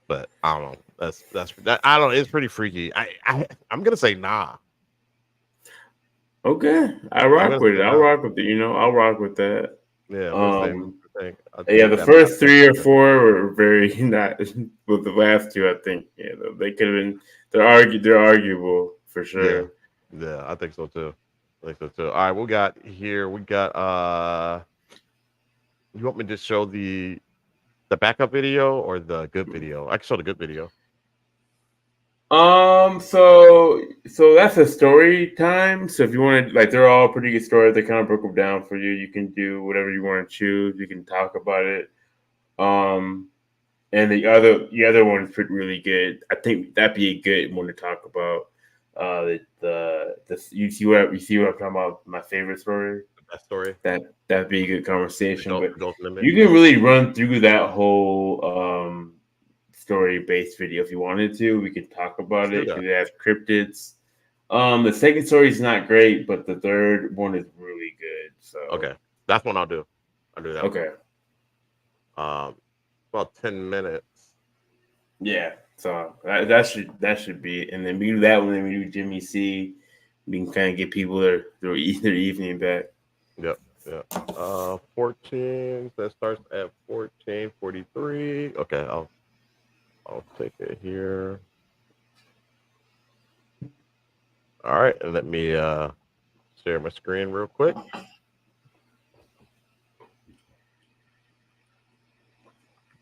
But I don't know. That. I don't know. It's pretty freaky. I'm gonna say nah. Okay, I rock with it. I'll rock with it. I'll rock with that. Yeah. The first 3 or 4 were very not. With the last 2, I think, they could have been. They're arguable for sure. Yeah, I think so too. All right, we got. You want me to show the backup video or the good video? I can show the good video. So that's a story time. So if you want to, they're all pretty good stories. They kind of broke them down for you. You can do whatever you want to choose. You can talk about it. And the other one is really good. I think that'd be a good one to talk about. You see what I'm talking about? My favorite story. That story. That'd be a good conversation. But you can really run through that whole story-based video if you wanted to. We could talk about it because it has cryptids. The second story is not great, but the third one is really good. So okay, that's one I'll do. I'll do that. Okay. About 10 minutes. Yeah. So that should be it. And then we do that one. Then we do Jimmy C. We can kind of get people their evening back. Yep. 14. That starts at 14:43. Okay, I'll take it here. All right, and let me share my screen real quick.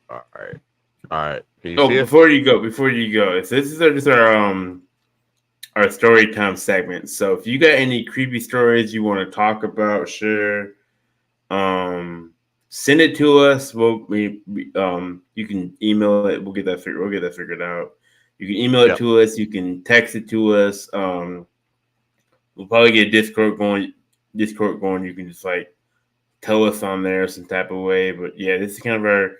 All right. Can you see it? Before you go, so this is just our story time segment. So if you got any creepy stories you want to talk about, sure. Send it to us. You can email it. We'll get that figured out. You can email it to us. You can text it to us. We'll probably get Discord going. You can just tell us on there some type of way. But yeah, this is kind of our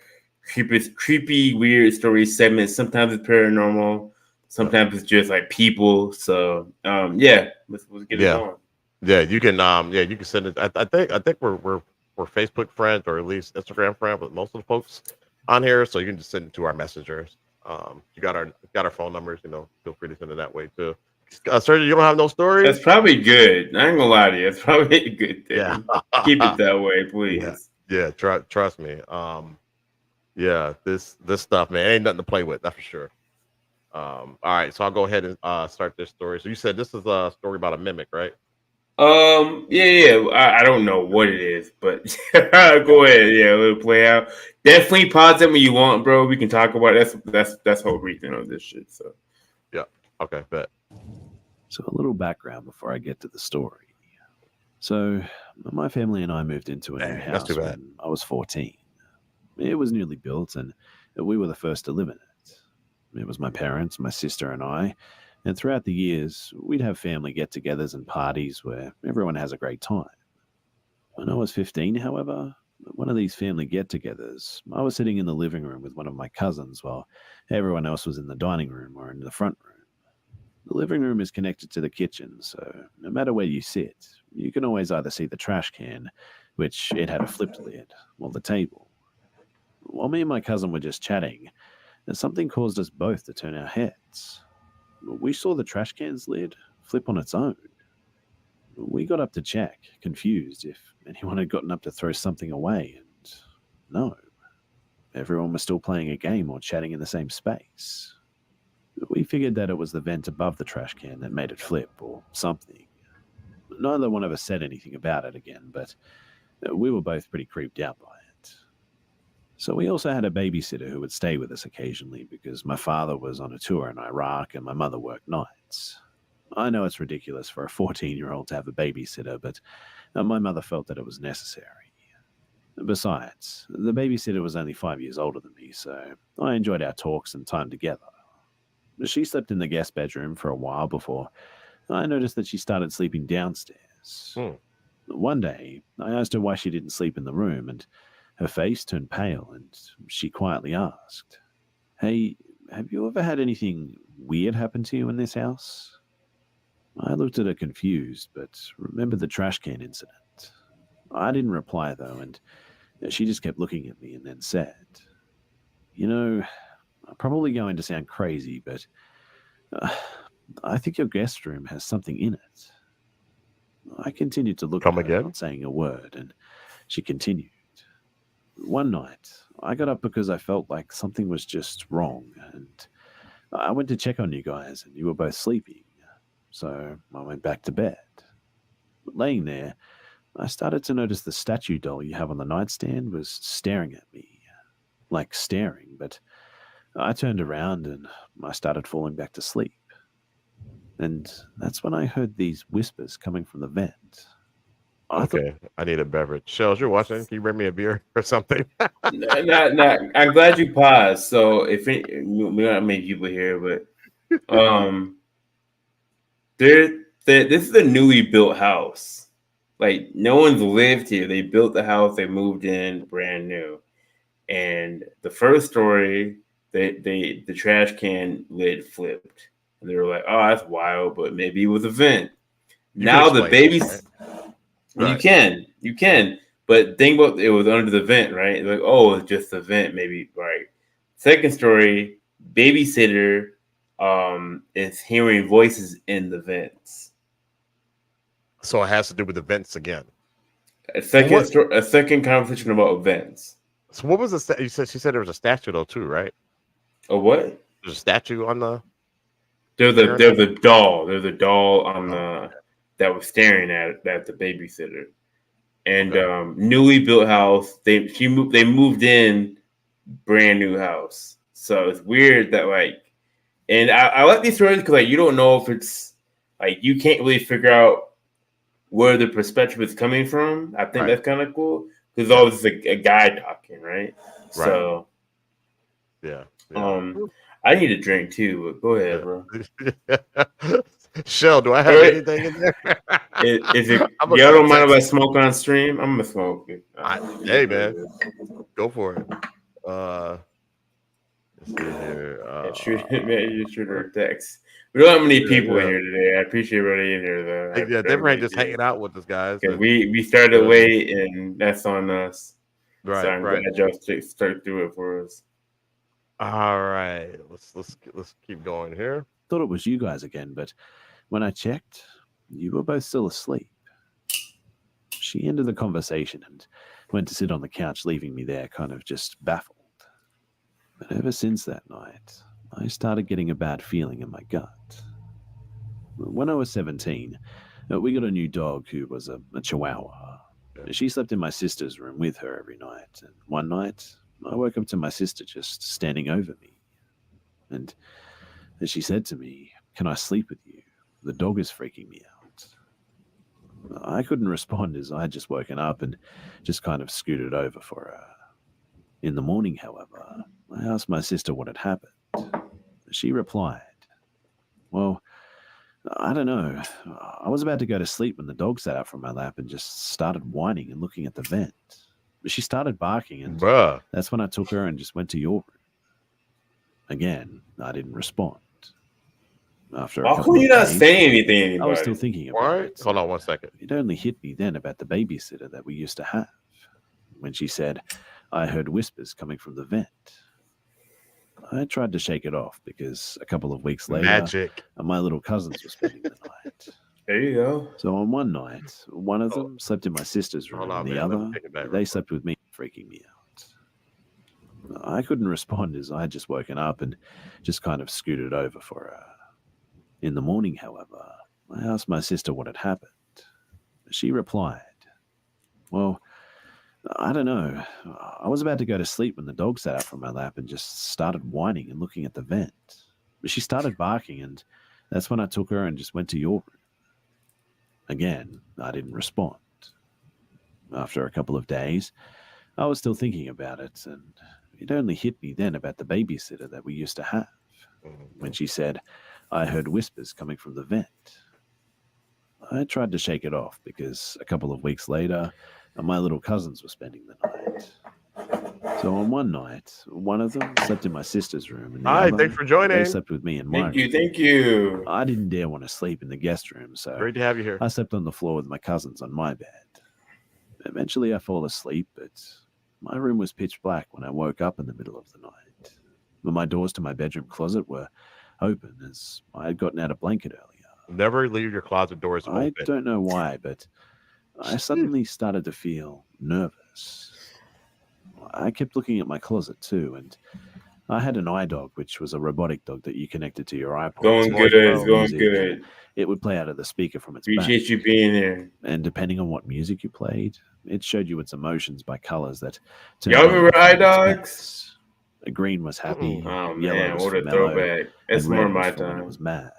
creepy, weird story segments. Sometimes it's paranormal, sometimes it's just like people. So yeah, let's get it going. Yeah, you can you can send it. I think we're Facebook friends or at least Instagram friends with most of the folks on here, so you can just send it to our messengers. You got our phone numbers, feel free to send it that way too. Sir, you don't have no stories? That's probably good. I ain't gonna lie to you. It's probably a good thing. Yeah. Keep it that way, please. Yeah, trust me. Yeah, this stuff, man, ain't nothing to play with, that's for sure. All right, so I'll go ahead and start this story. So you said this is a story about a mimic, right? Yeah. I don't know what it is, but go ahead. Yeah, let it play out. Definitely pause it when you want, bro. We can talk about it. That's whole reason of this shit. So yeah, okay, bet. So a little background before I get to the story. So my family and I moved into a new house when I was 14. It was newly built, and we were the first to live in it. It was my parents, my sister, and I. And throughout the years, we'd have family get-togethers and parties where everyone has a great time. When I was 15, however, at one of these family get-togethers, I was sitting in the living room with one of my cousins while everyone else was in the dining room or in the front room. The living room is connected to the kitchen, so no matter where you sit, you can always either see the trash can, which it had a flipped lid, or the table. While me and my cousin were just chatting, something caused us both to turn our heads. We saw the trash can's lid flip on its own. We got up to check, confused if anyone had gotten up to throw something away, and no. Everyone was still playing a game or chatting in the same space. We figured that it was the vent above the trash can that made it flip or something. Neither one of us said anything about it again, but we were both pretty creeped out by it. So we also had a babysitter who would stay with us occasionally because my father was on a tour in Iraq and my mother worked nights. I know it's ridiculous for a 14-year-old to have a babysitter, but my mother felt that it was necessary. Besides, the babysitter was only 5 years older than me, so I enjoyed our talks and time together. She slept in the guest bedroom for a while before I noticed that she started sleeping downstairs. One day, I asked her why she didn't sleep in the room, and her face turned pale, and she quietly asked, "Hey, have you ever had anything weird happen to you in this house?" I looked at her confused, but remembered the trash can incident. I didn't reply, though, and she just kept looking at me and then said, I'm probably going to sound crazy, but I think your guest room has something in it. I continued to look at her, not saying a word, and she continued. One night, I got up because I felt like something was just wrong, and I went to check on you guys, and you were both sleeping, so I went back to bed. Laying there, I started to notice the statue doll you have on the nightstand was staring at me. Like staring, but I turned around and I started falling back to sleep. And that's when I heard these whispers coming from the vent. Okay, I need a beverage. Shells, you're watching. Can you bring me a beer or something? Nah. I'm glad you paused. So we don't make people here, but this is a newly built house. Like no one's lived here. They built the house. They moved in brand new. And the first story, the trash can lid flipped. And they were like, "Oh, that's wild," but maybe it was a vent. Now the baby's you can. But think about it was under the vent, right? Like, oh, it's just a vent, maybe, right? Second story, babysitter is hearing voices in the vents. So it has to do with the vents again. A second conversation about vents. So what was the she said there was a statue though too, right? A what? There's a statue on the There's a doll. There's a doll on the that was staring at the babysitter. And newly built house. They moved in brand new house. So it's weird that and I like these stories because you don't know if it's you can't really figure out where the perspective is coming from. I think that's kind of cool because it's always a guy talking, right? So yeah. I need a drink too, but go ahead, bro. Shell, do I have anything in there? If y'all don't mind if I smoke on stream, I'm gonna smoke it. Hey man, go for it. let's see here. You shoot her a text. We don't have many people in yeah. here today. I appreciate everybody in here though. Yeah, different just hanging out with us, guys. We started late, and that's on us. Right, so I'm glad y'all stuck through it for us. All right, let's keep going here. Thought it was you guys again, but when I checked, you were both still asleep. She ended the conversation and went to sit on the couch, leaving me there kind of just baffled. But ever since that night, I started getting a bad feeling in my gut. When I was 17, we got a new dog who was a Chihuahua. She slept in my sister's room with her every night, and one night I woke up to my sister just standing over me. And she said to me, "Can I sleep with you? The dog is freaking me out." I couldn't respond as I had just woken up and just kind of scooted over for her. In the morning, however, I asked my sister what had happened. She replied, "Well, I don't know. I was about to go to sleep when the dog sat up from my lap and just started whining and looking at the vent. She started barking, and that's when I took her and just went to your room." Again, I didn't respond. After How come you not saying anything anymore? I was still thinking about it. Hold on 1 second. It only hit me then about the babysitter that we used to have. When she said, "I heard whispers coming from the vent." I tried to shake it off because a couple of weeks later, my little cousins were spending the night. There you go. So on one night, one of them slept in my sister's room, and the other, they slept with me, freaking me out. I couldn't respond as I had just woken up and just kind of scooted over for her. In the morning, however, I asked my sister what had happened. She replied, "Well, I don't know. I was about to go to sleep when the dog sat up from my lap and just started whining and looking at the vent. She started barking, and that's when I took her and just went to your room." Again, I didn't respond. After a couple of days, I was still thinking about it, and it only hit me then about the babysitter that we used to have. When she said, "I heard whispers coming from the vent." I tried to shake it off because a couple of weeks later, my little cousins were spending the night. So on one night, one of them slept in my sister's room, and the other, thanks for joining. they slept with me in my room. Thank you. I didn't dare want to sleep in the guest room, so great to have you here. I slept on the floor with my cousins on my bed. Eventually, I fall asleep, but my room was pitch black when I woke up in the middle of the night. But my doors to my bedroom closet were open as I had gotten out a blanket earlier. Never leave your closet doors open. I don't know why, but I suddenly started to feel nervous. I kept looking at my closet too, and I had an iDog, which was a robotic dog that you connected to your iPod. Going good, it's going good. It would play out of the speaker from its Appreciate back. you being there. And depending on what music you played, it showed you its emotions by colors that... Y'all remember iDogs? Green was happy, Oh yellow man, was what a mellow, throwback. That's and more red my was for when it time. was mad.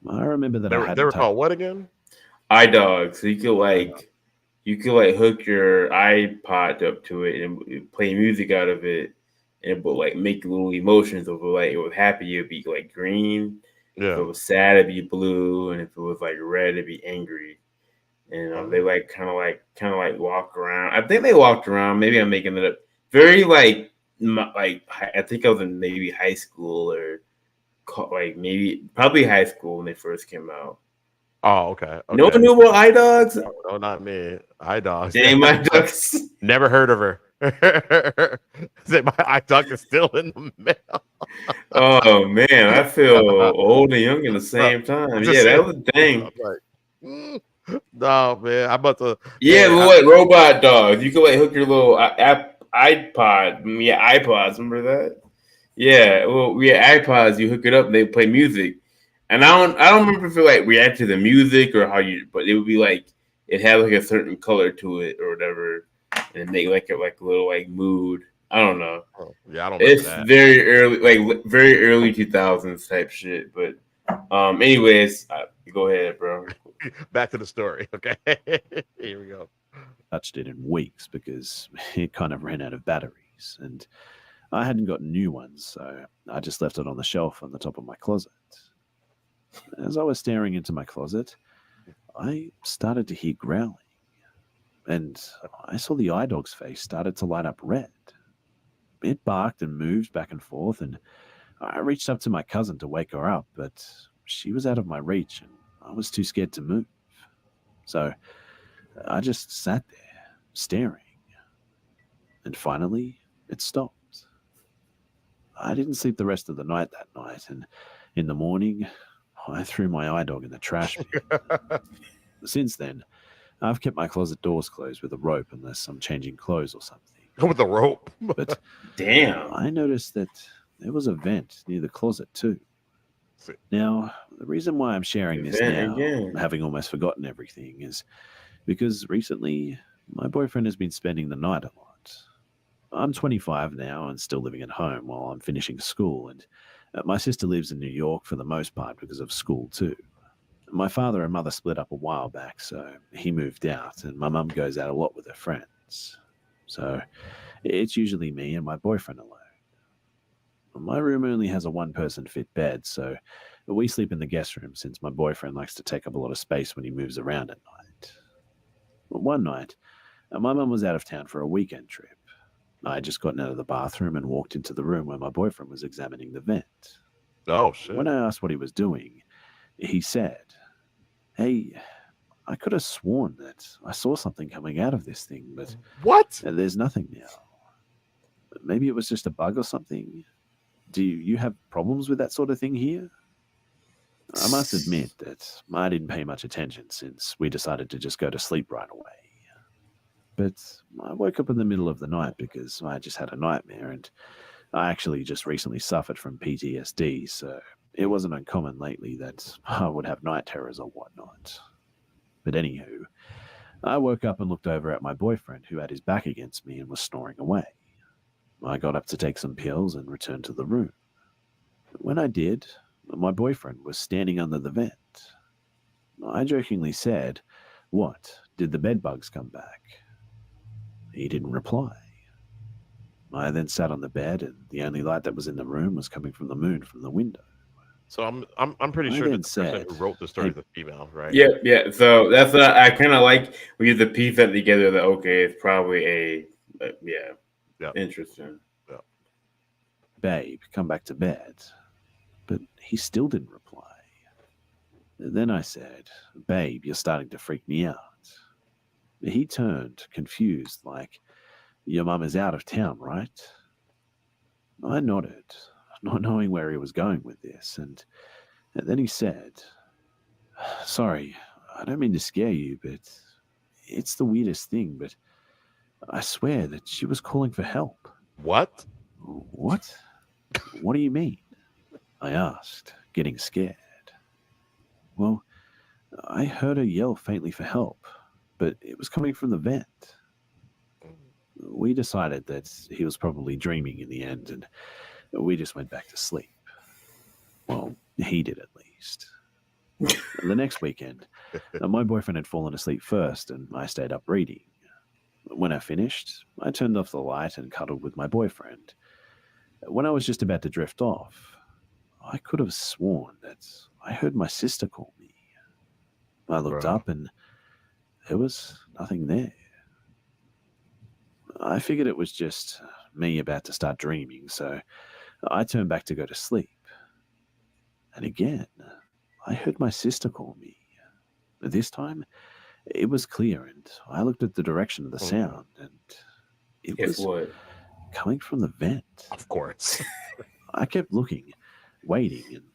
I remember that They were called what again? iDogs. So you could hook your iPod up to it and play music out of it, and it would like make little emotions of like, it was happy, it'd be like green. Yeah. If it was sad, it'd be blue, and if it was like red, it'd be angry. And they like kind of like walk around. I think they walked around. Maybe I'm making it up. Very like I think I was in maybe high school or probably high school when they first came out. Oh, okay. No one knew about iDogs? No, not me. iDogs. Damn, iDogs. Never heard of her. My iDog is still in the mail. Oh man, I feel old and young at the same time. Yeah, that was a thing. Like, no, man, I'm about to. Yeah, like robot dogs. You could like hook your little iPods. Remember that? Yeah, well, we had iPods. You hook it up, and they play music. And I don't remember if it like react to the music or but it would be like it had like a certain color to it or whatever, and make like a little like mood. I don't know. Oh, yeah, I don't. It's that. very early 2000s type shit. But anyways, go ahead, bro. Back to the story. Okay, here we go. Touched it in weeks because it kind of ran out of batteries, and I hadn't got new ones, so I just left it on the shelf on the top of my closet. As I was staring into my closet, I started to hear growling, and I saw the iDog's face started to light up red. it barked and moved back and forth, and I reached up to my cousin to wake her up, but she was out of my reach, and I was too scared to move. So I just sat there, staring. And finally, it stopped. I didn't sleep the rest of the night that night, and in the morning, I threw my eye dog in the trash bin. Since then, I've kept my closet doors closed with a rope unless I'm changing clothes or something. With a rope? But damn, I noticed that there was a vent near the closet too. Now, the reason why I'm sharing this now, having almost forgotten everything, is because recently my boyfriend has been spending the night a lot. I'm 25 now and still living at home while I'm finishing school, and my sister lives in New York for the most part because of school too. My father and mother split up a while back, so he moved out, and my mum goes out a lot with her friends. So it's usually me and my boyfriend alone. My room only has a one-person fit bed, so we sleep in the guest room since my boyfriend likes to take up a lot of space when he moves around at night. One night, my mum was out of town for a weekend trip. I had just gotten out of the bathroom and walked into the room where my boyfriend was examining the vent. Oh, shit. When I asked what he was doing, he said, "Hey, I could have sworn that I saw something coming out of this thing, but what? There's nothing now. Maybe it was just a bug or something. Do you have problems with that sort of thing here?" I must admit that I didn't pay much attention since we decided to just go to sleep right away. But I woke up in the middle of the night because I just had a nightmare, and I actually just recently suffered from PTSD, so it wasn't uncommon lately that I would have night terrors or whatnot. But anywho, I woke up and looked over at my boyfriend, who had his back against me and was snoring away. I got up to take some pills and returned to the room. When I did, my boyfriend was standing under the vent. I jokingly said, "What, did the bed bugs come back?" He didn't reply. I then sat on the bed, and the only light that was in the room was coming from the moon from the window. So I'm pretty sure that the person who wrote the story is a female, right? Yeah. So that's what I kind of like. We get to piece that together. That okay, it's probably a interesting. Yeah. "Babe, come back to bed." But he still didn't reply. Then I said, "Babe, you're starting to freak me out." He turned, confused, like, "Your mum is out of town, right?" I nodded, not knowing where he was going with this, and then he said, "Sorry, I don't mean to scare you, but it's the weirdest thing, but I swear that she was calling for help." What? "What? What do you mean?" I asked, getting scared. "Well, I heard her yell faintly for help, but it was coming from the vent." We decided that he was probably dreaming in the end, and we just went back to sleep. Well, he did at least. The next weekend, my boyfriend had fallen asleep first, and I stayed up reading. When I finished, I turned off the light and cuddled with my boyfriend. When I was just about to drift off, I could have sworn that I heard my sister call me. I looked up, and there was nothing there. I figured it was just me about to start dreaming, so I turned back to go to sleep. And again, I heard my sister call me. This time, it was clear, and I looked at the direction of the sound, and it was coming from the vent. Of course. I kept looking, waiting, and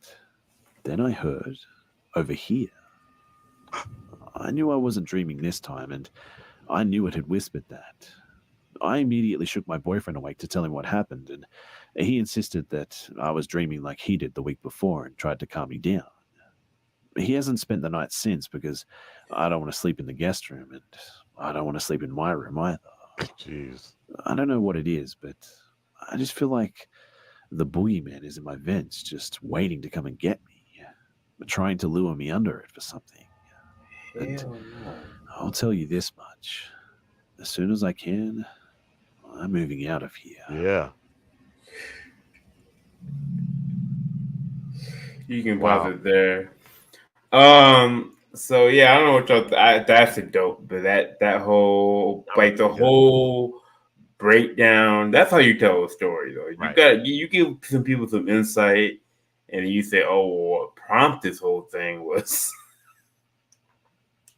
then I heard, "Over here." I knew I wasn't dreaming this time, and I knew it had whispered that. I immediately shook my boyfriend awake to tell him what happened, and he insisted that I was dreaming like he did the week before and tried to calm me down. He hasn't spent the night since because I don't want to sleep in the guest room, and I don't want to sleep in my room either. Jeez. I don't know what it is, but I just feel like the boogeyman is in my vents just waiting to come and get me, trying to lure me under it for something. And I'll tell you this much. As soon as I can, I'm moving out of here. Yeah. You can pause it there. So yeah, I don't know what y'all. That's a dope, but that whole like the whole breakdown. That's how you tell a story, though. You give some people some insight, and you say, "Oh, well, what prompt this whole thing was."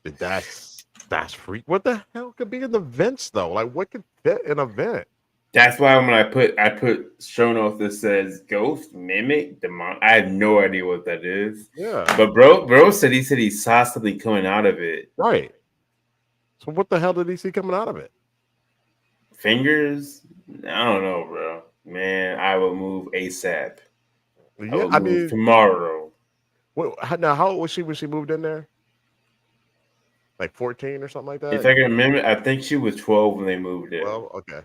That's freak. What the hell could be in the vents though? Like, what could fit in a vent? That's why when I put show notes that says ghost, mimic, demon. I have no idea what that is. Yeah. But bro said he saw something coming out of it. Right. So what the hell did he see coming out of it? Fingers? I don't know, bro. Man, I will move ASAP. Yeah, I mean tomorrow. Now, how old was she when she moved in there? Like 14 or something like that? If I can remember, I think she was 12 when they moved in. Well, okay.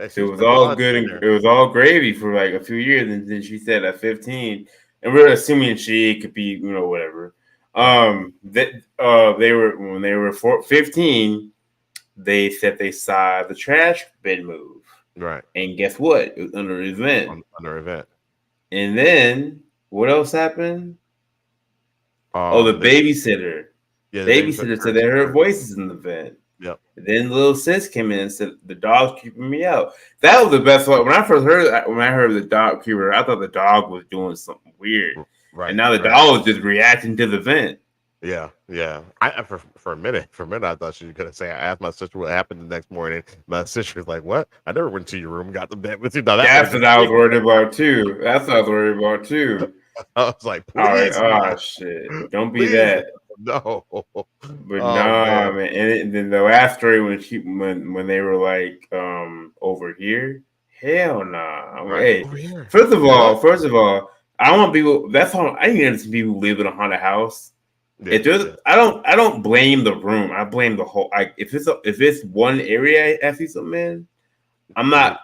So it was all good and it was all gravy for like a few years, and then she said at 15, and we're assuming she could be, whatever. They were when they were 15, they said they saw the trash bin move. Right. And guess what? It was under an event. Under an event. And then what else happened? The babysitter. Yeah, babysitter said they heard voices in the vent. Yep. Then little sis came in and said the dog's creeping me out. That was the best one. When I heard the dog creeper, I thought the dog was doing something weird. Right. And now the dog was just reacting to the vent. Yeah, yeah. For a minute, I thought she was gonna say. I asked my sister what happened the next morning. My sister was like, "What? I never went to your room, got the bed with you." No, that's what I was worried about too. That's what I was worried about too. I was like, "Please, oh shit, don't be that." No, but man. And then the last story when they were like over here, hell nah. Hey, first of all, I don't want people. That's how I need to see people live in a haunted house. Yeah, I don't blame the room. I blame the whole. If it's one area I see something in, I'm not.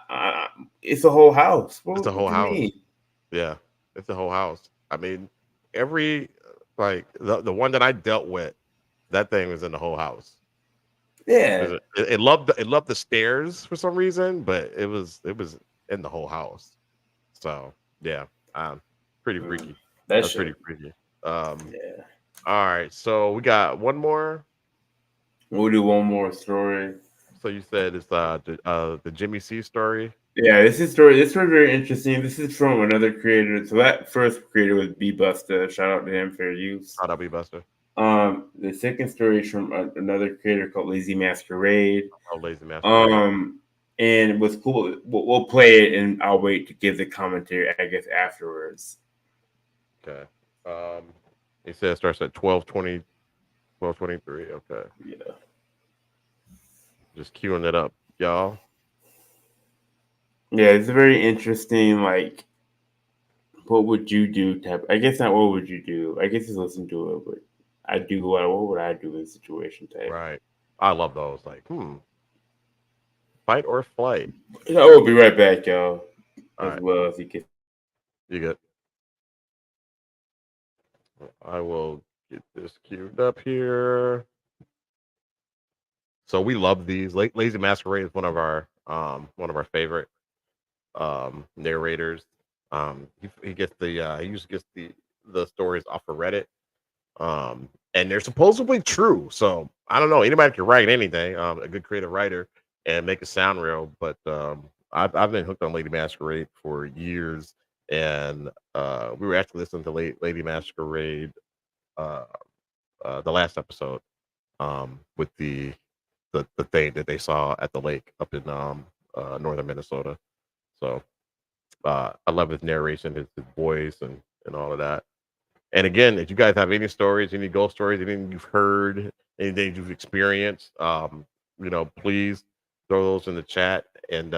It's a whole house. It's a whole house. Yeah, it's a whole house. I mean, every the one that I dealt with, that thing was in the whole house. Yeah, it loved the stairs for some reason, but it was in the whole house. So yeah, pretty freaky. That's pretty freaky. Yeah. All right, so we got one more. We'll do one more story. So you said it's the Jimmy C story. Yeah, this is very interesting. This is from another creator. So that first creator was B Buster. Shout out to him, fair use. Shout out B Buster. The second story is from another creator called Lazy Masquerade. Oh, Lazy Masquerade. And what's cool, we'll play it, and I'll wait to give the commentary, I guess, afterwards. Okay. He said it starts at 12:20, 12:23. Okay. Yeah. Just queuing it up, y'all. Yeah, it's a very interesting, like, what would you do type. I guess not what would you do. I guess just listen to it, but what would I do in this situation type. Right. I love those. Like, fight or flight. I will be right back, y'all. Well, if you can. You good. I will get this queued up here. So we love these. Lazy Masquerade is one of our favorite narrators. He gets he usually gets the stories off of Reddit. And they're supposedly true. So I don't know. Anybody can write anything. A good creative writer and make it sound real. But I've been hooked on Lady Masquerade for years. And we were actually listening to Lady Masquerade the last episode with the thing that they saw at the lake up in northern Minnesota. So I love his narration, his voice, and all of that. And again, if you guys have any stories, any ghost stories, anything you've heard, anything you've experienced, please throw those in the chat, and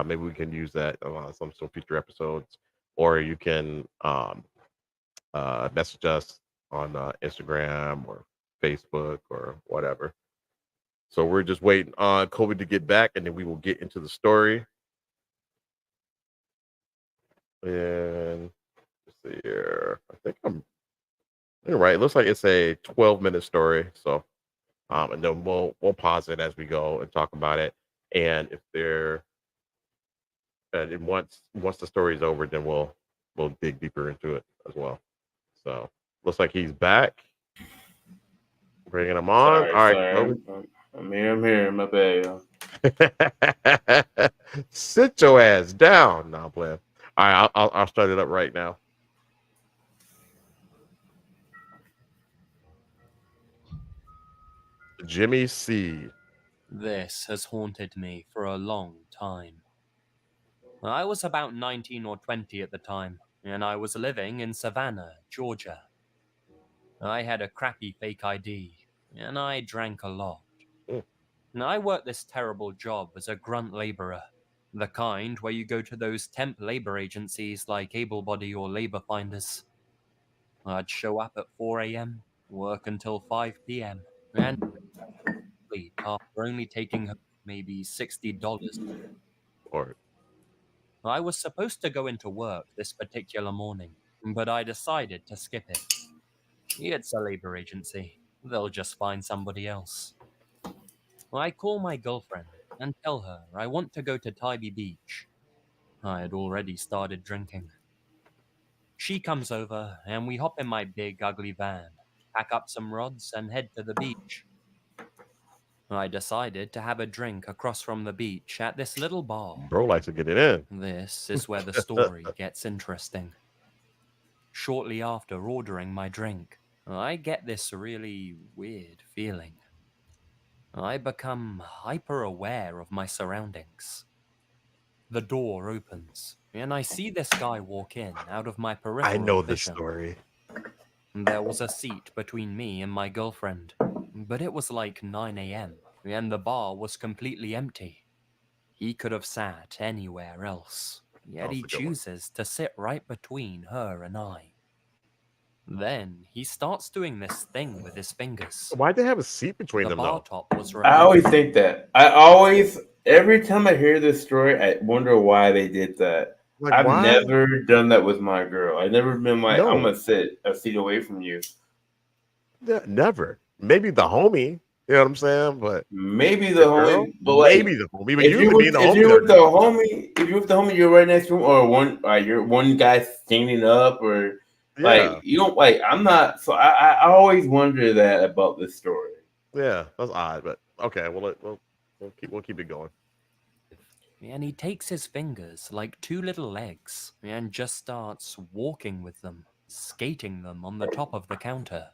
maybe we can use that on some future episodes, or you can message us on Instagram or Facebook or whatever. So we're just waiting on COVID to get back, and then we will get into the story. And let's see here. I think I'm right. It looks like it's a 12-minute story. So, and then we'll pause it as we go and talk about it. And if and once the story is over, then we'll dig deeper into it as well. So, looks like he's back. Bringing him on. All right. I'm here. My bad, y'all. Sit your ass down. No, I'm playing. All right, I'll start it up right now. Jimmy C. This has haunted me for a long time. I was about 19 or 20 at the time, and I was living in Savannah, Georgia. I had a crappy fake ID, and I drank a lot. And I worked this terrible job as a grunt laborer, the kind where you go to those temp labor agencies like AbleBody or Labor Finders. I'd show up at 4 a.m., work until 5 p.m., and sleep after only taking home maybe $60. Or I was supposed to go into work this particular morning, but I decided to skip it. It's a labor agency. They'll just find somebody else. I call my girlfriend and tell her I want to go to Tybee Beach. I had already started drinking. She comes over and we hop in my big ugly van, pack up some rods and head to the beach. I decided to have a drink across from the beach at this little bar. Bro likes to get it in. This is where the story gets interesting. Shortly after ordering my drink, I get this really weird feeling. I become hyper aware of my surroundings. The door opens, and I see this guy walk in out of my peripheral I know vision. this story. There was a seat between me and my girlfriend, but it was like 9 a.m., and the bar was completely empty. He could have sat anywhere else, yet he chooses to sit right between her and I. Then he starts doing this thing with his fingers. Why'd they have a seat between The them bar though? top was I always think that. Every time I hear this story, I wonder why they did that. Like, I've why? never done that with my girl. I've never been like, I'm No. gonna sit a seat away from you. Never. Maybe the homie. You know what I'm saying? But maybe the girl? homie, but like, maybe the homie. But if usually you're me and the if homie you're don't with the do homie, if you're with the homie, you're right next to him, or you're one guy standing up, or Yeah. like you don't like. I'm not. So I always wonder that about this story. Yeah, that's odd, but okay. We'll keep it going. And he takes his fingers like two little legs and just starts walking with them, skating them on the top of the counter.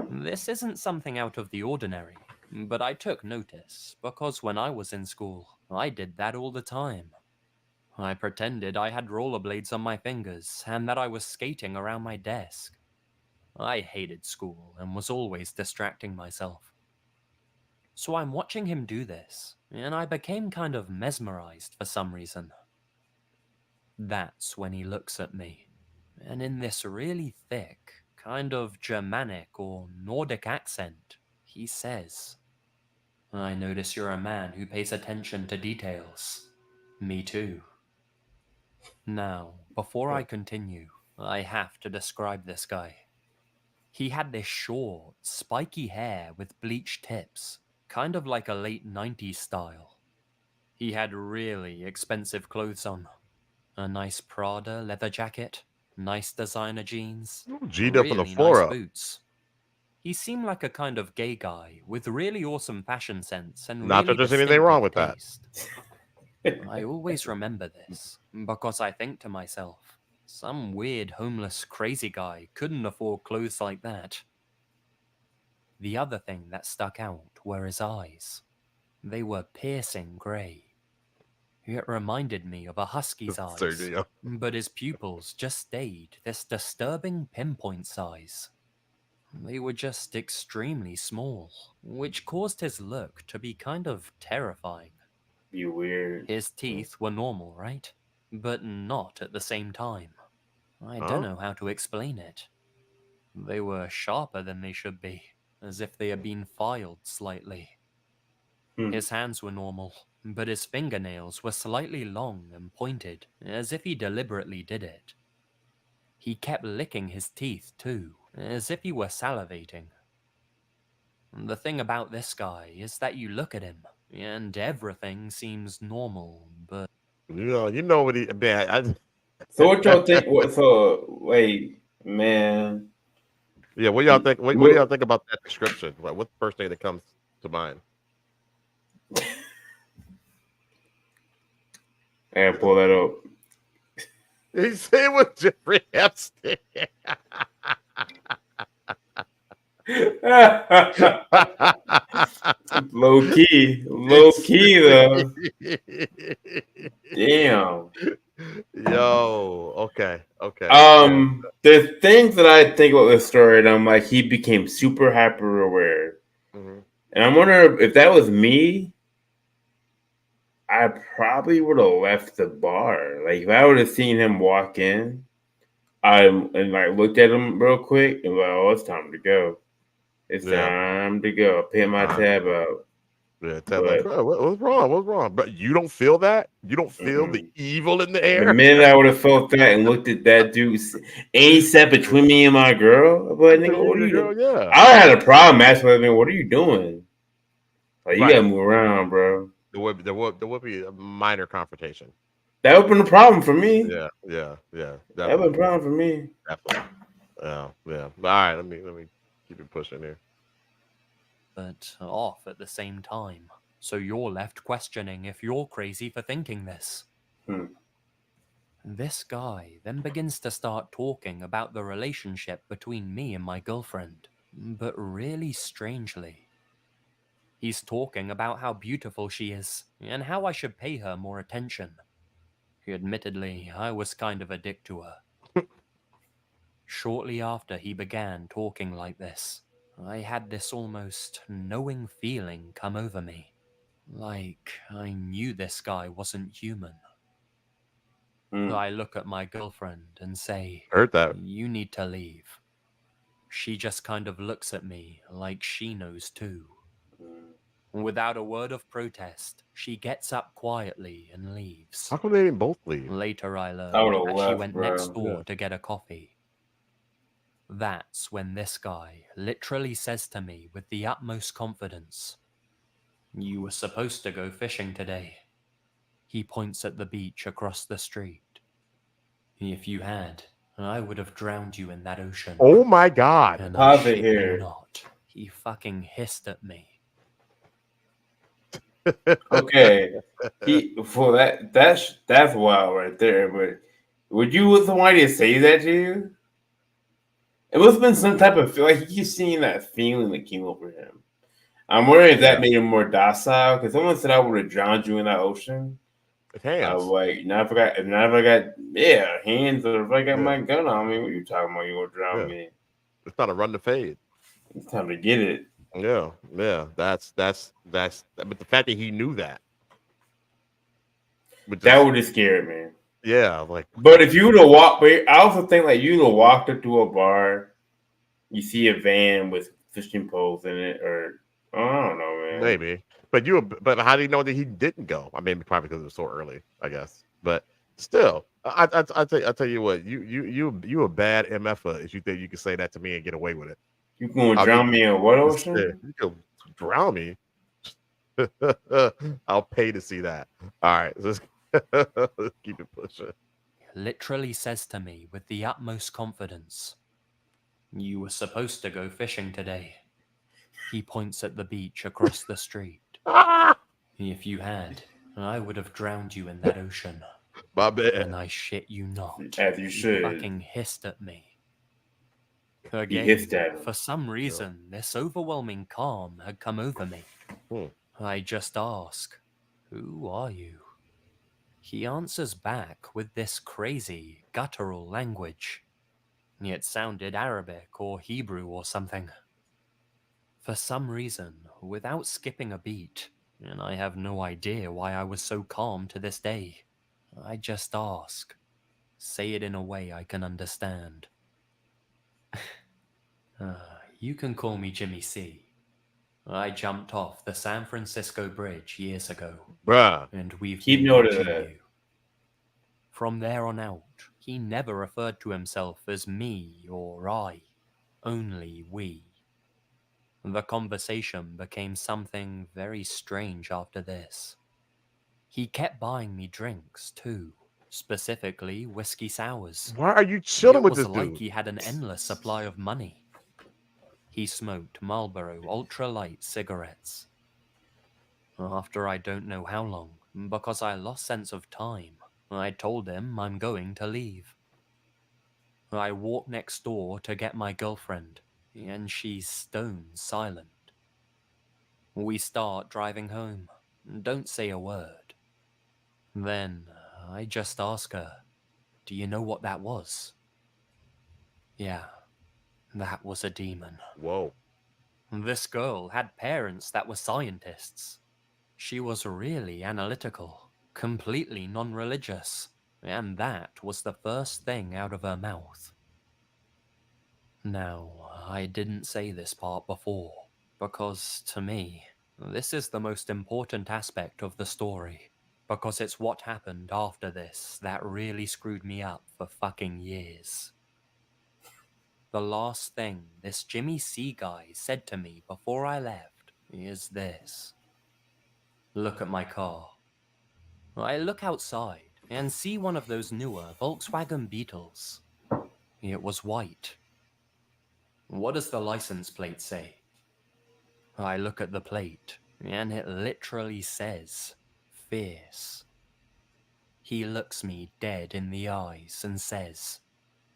This isn't something out of the ordinary, but I took notice because when I was in school, I did that all the time. I pretended I had rollerblades on my fingers and that I was skating around my desk. I hated school and was always distracting myself. So I'm watching him do this, and I became kind of mesmerized for some reason. That's when he looks at me, and in this really thick, kind of Germanic or Nordic accent, he says, "I notice you're a man who pays attention to details. Me too." Now, before I continue, I have to describe this guy. He had this short, spiky hair with bleached tips, kind of like a late 90s style. He had really expensive clothes on. A nice Prada leather jacket, nice designer jeans, G'd up on the really floor nice up. boots. He seemed like a kind of gay guy with really awesome fashion sense and Not really that there's anything wrong with that. taste. I always remember this because I think to myself, some weird homeless crazy guy couldn't afford clothes like that. The other thing that stuck out were his eyes. They were piercing grey. It reminded me of a husky's eyes, Sergio. but his pupils just stayed this disturbing pinpoint size. They were just extremely small, which caused his look to be kind of terrifying. You weird. His teeth were normal, right? But not at the same time. I don't know how to explain it. They were sharper than they should be, as if they had been filed slightly. His hands were normal, but his fingernails were slightly long and pointed, as if he deliberately did it. He kept licking his teeth too, as if he were salivating. The thing about this guy is that you look at him, and everything seems normal, but... You know what he... Man, So what y'all think? Wait, man. Yeah, what y'all think? What do y'all think about that description? What's the first thing that comes to mind? I gotta pull that up. He said it was Jeffrey Epstein. Low key though. Damn. Yo, okay. The things that I think about this story, and I'm like, he became super hyper aware, and I'm wondering if that was me, I probably would have left the bar. Like if I would have seen him walk in, and like looked at him real quick and like, oh, it's time to go. It's time to go. Pay my tab out. Yeah, like, bro, what's wrong? What's wrong? But you don't feel that? You don't feel the evil in the air? The minute I would have felt that and looked at that dude, and he sat between me and my girl, but nigga, what are you doing? Yeah. I had a problem asking him, what are you doing? Like, you gotta move around, bro. There would be a minor confrontation. That would have been a problem for me. Yeah. That would have been a problem for me. Definitely. Yeah. All right, let me keep it pushing here. But off at the same time. So you're left questioning if you're crazy for thinking this. This guy then begins to start talking about the relationship between me and my girlfriend, but really strangely. He's talking about how beautiful she is and how I should pay her more attention. Admittedly, I was kind of a dick to her. Shortly after he began talking like this, I had this almost knowing feeling come over me. Like I knew this guy wasn't human. I look at my girlfriend and say, Heard that. You need to leave. She just kind of looks at me like she knows too. Without a word of protest, she gets up quietly and leaves. How come they didn't both leave? Later I learned that she went next door to get a coffee. That's when this guy literally says to me with the utmost confidence, You were supposed to go fishing today. He points at the beach across the street. If you had, I would have drowned you in that ocean. Oh my God. And I shit you not. He fucking hissed at me. Okay. That's wild right there. But would you want somebody to say that to you? It must have been some type of feel. Like he keeps seeing that feeling that came over him. I'm wondering if that made him more docile. Because someone said I would have drowned you in that ocean. With hands. Like, now if I got hands, or if I got my gun on me, what are you talking about? You gonna drown me? It's not a run to fade. It's time to get it. Yeah. That's. But the fact that he knew that. That would have scared me. Yeah, like. But if you would have walked, I also think like you would have walked up to a bar, you see a van with fishing poles in it, or I don't know, man. Maybe, but how do you know that he didn't go? I mean, probably because it was so early, I guess. But still, I tell you what, you a bad MFer if you think you can say that to me and get away with it. You gonna drown me in what ocean? You can drown me. I'll pay to see that. All right, let's keep it pushing. Literally says to me with the utmost confidence, You were supposed to go fishing today. He points at the beach across the street. If you had, I would have drowned you in that ocean. My bad. And I shit you not. As you should. He fucking hissed at me. Again, hissed at him. for some reason, this overwhelming calm had come over me. I just ask, Who are you? He answers back with this crazy, guttural language. It sounded Arabic or Hebrew or something. For some reason, without skipping a beat, and I have no idea why I was so calm to this day, I just ask, say it in a way I can understand. You can call me Jimmy C. I jumped off the San Francisco Bridge years ago. Bruh. And we've keep been note of watching that. you. From there on out, he never referred to himself as me or I, only we. The conversation became something very strange after this. He kept buying me drinks too, specifically whiskey sours. Why are you chilling with It this was like dude? he had an endless supply of money. He smoked Marlboro ultra-light cigarettes. After I don't know how long, because I lost sense of time, I told him I'm going to leave. I walk next door to get my girlfriend, and she's stone silent. We start driving home. Don't say a word. Then I just ask her, do you know what that was? Yeah, that was a demon. Whoa. This girl had parents that were scientists. She was really analytical, completely non-religious, and that was the first thing out of her mouth. Now, I didn't say this part before, because to me, this is the most important aspect of the story, because it's what happened after this that really screwed me up for fucking years. The last thing this Jimmy C guy said to me before I left is this. Look at my car. I look outside and see one of those newer Volkswagen Beetles. It was white. What does the license plate say? I look at the plate, and it literally says, fierce. He looks me dead in the eyes and says,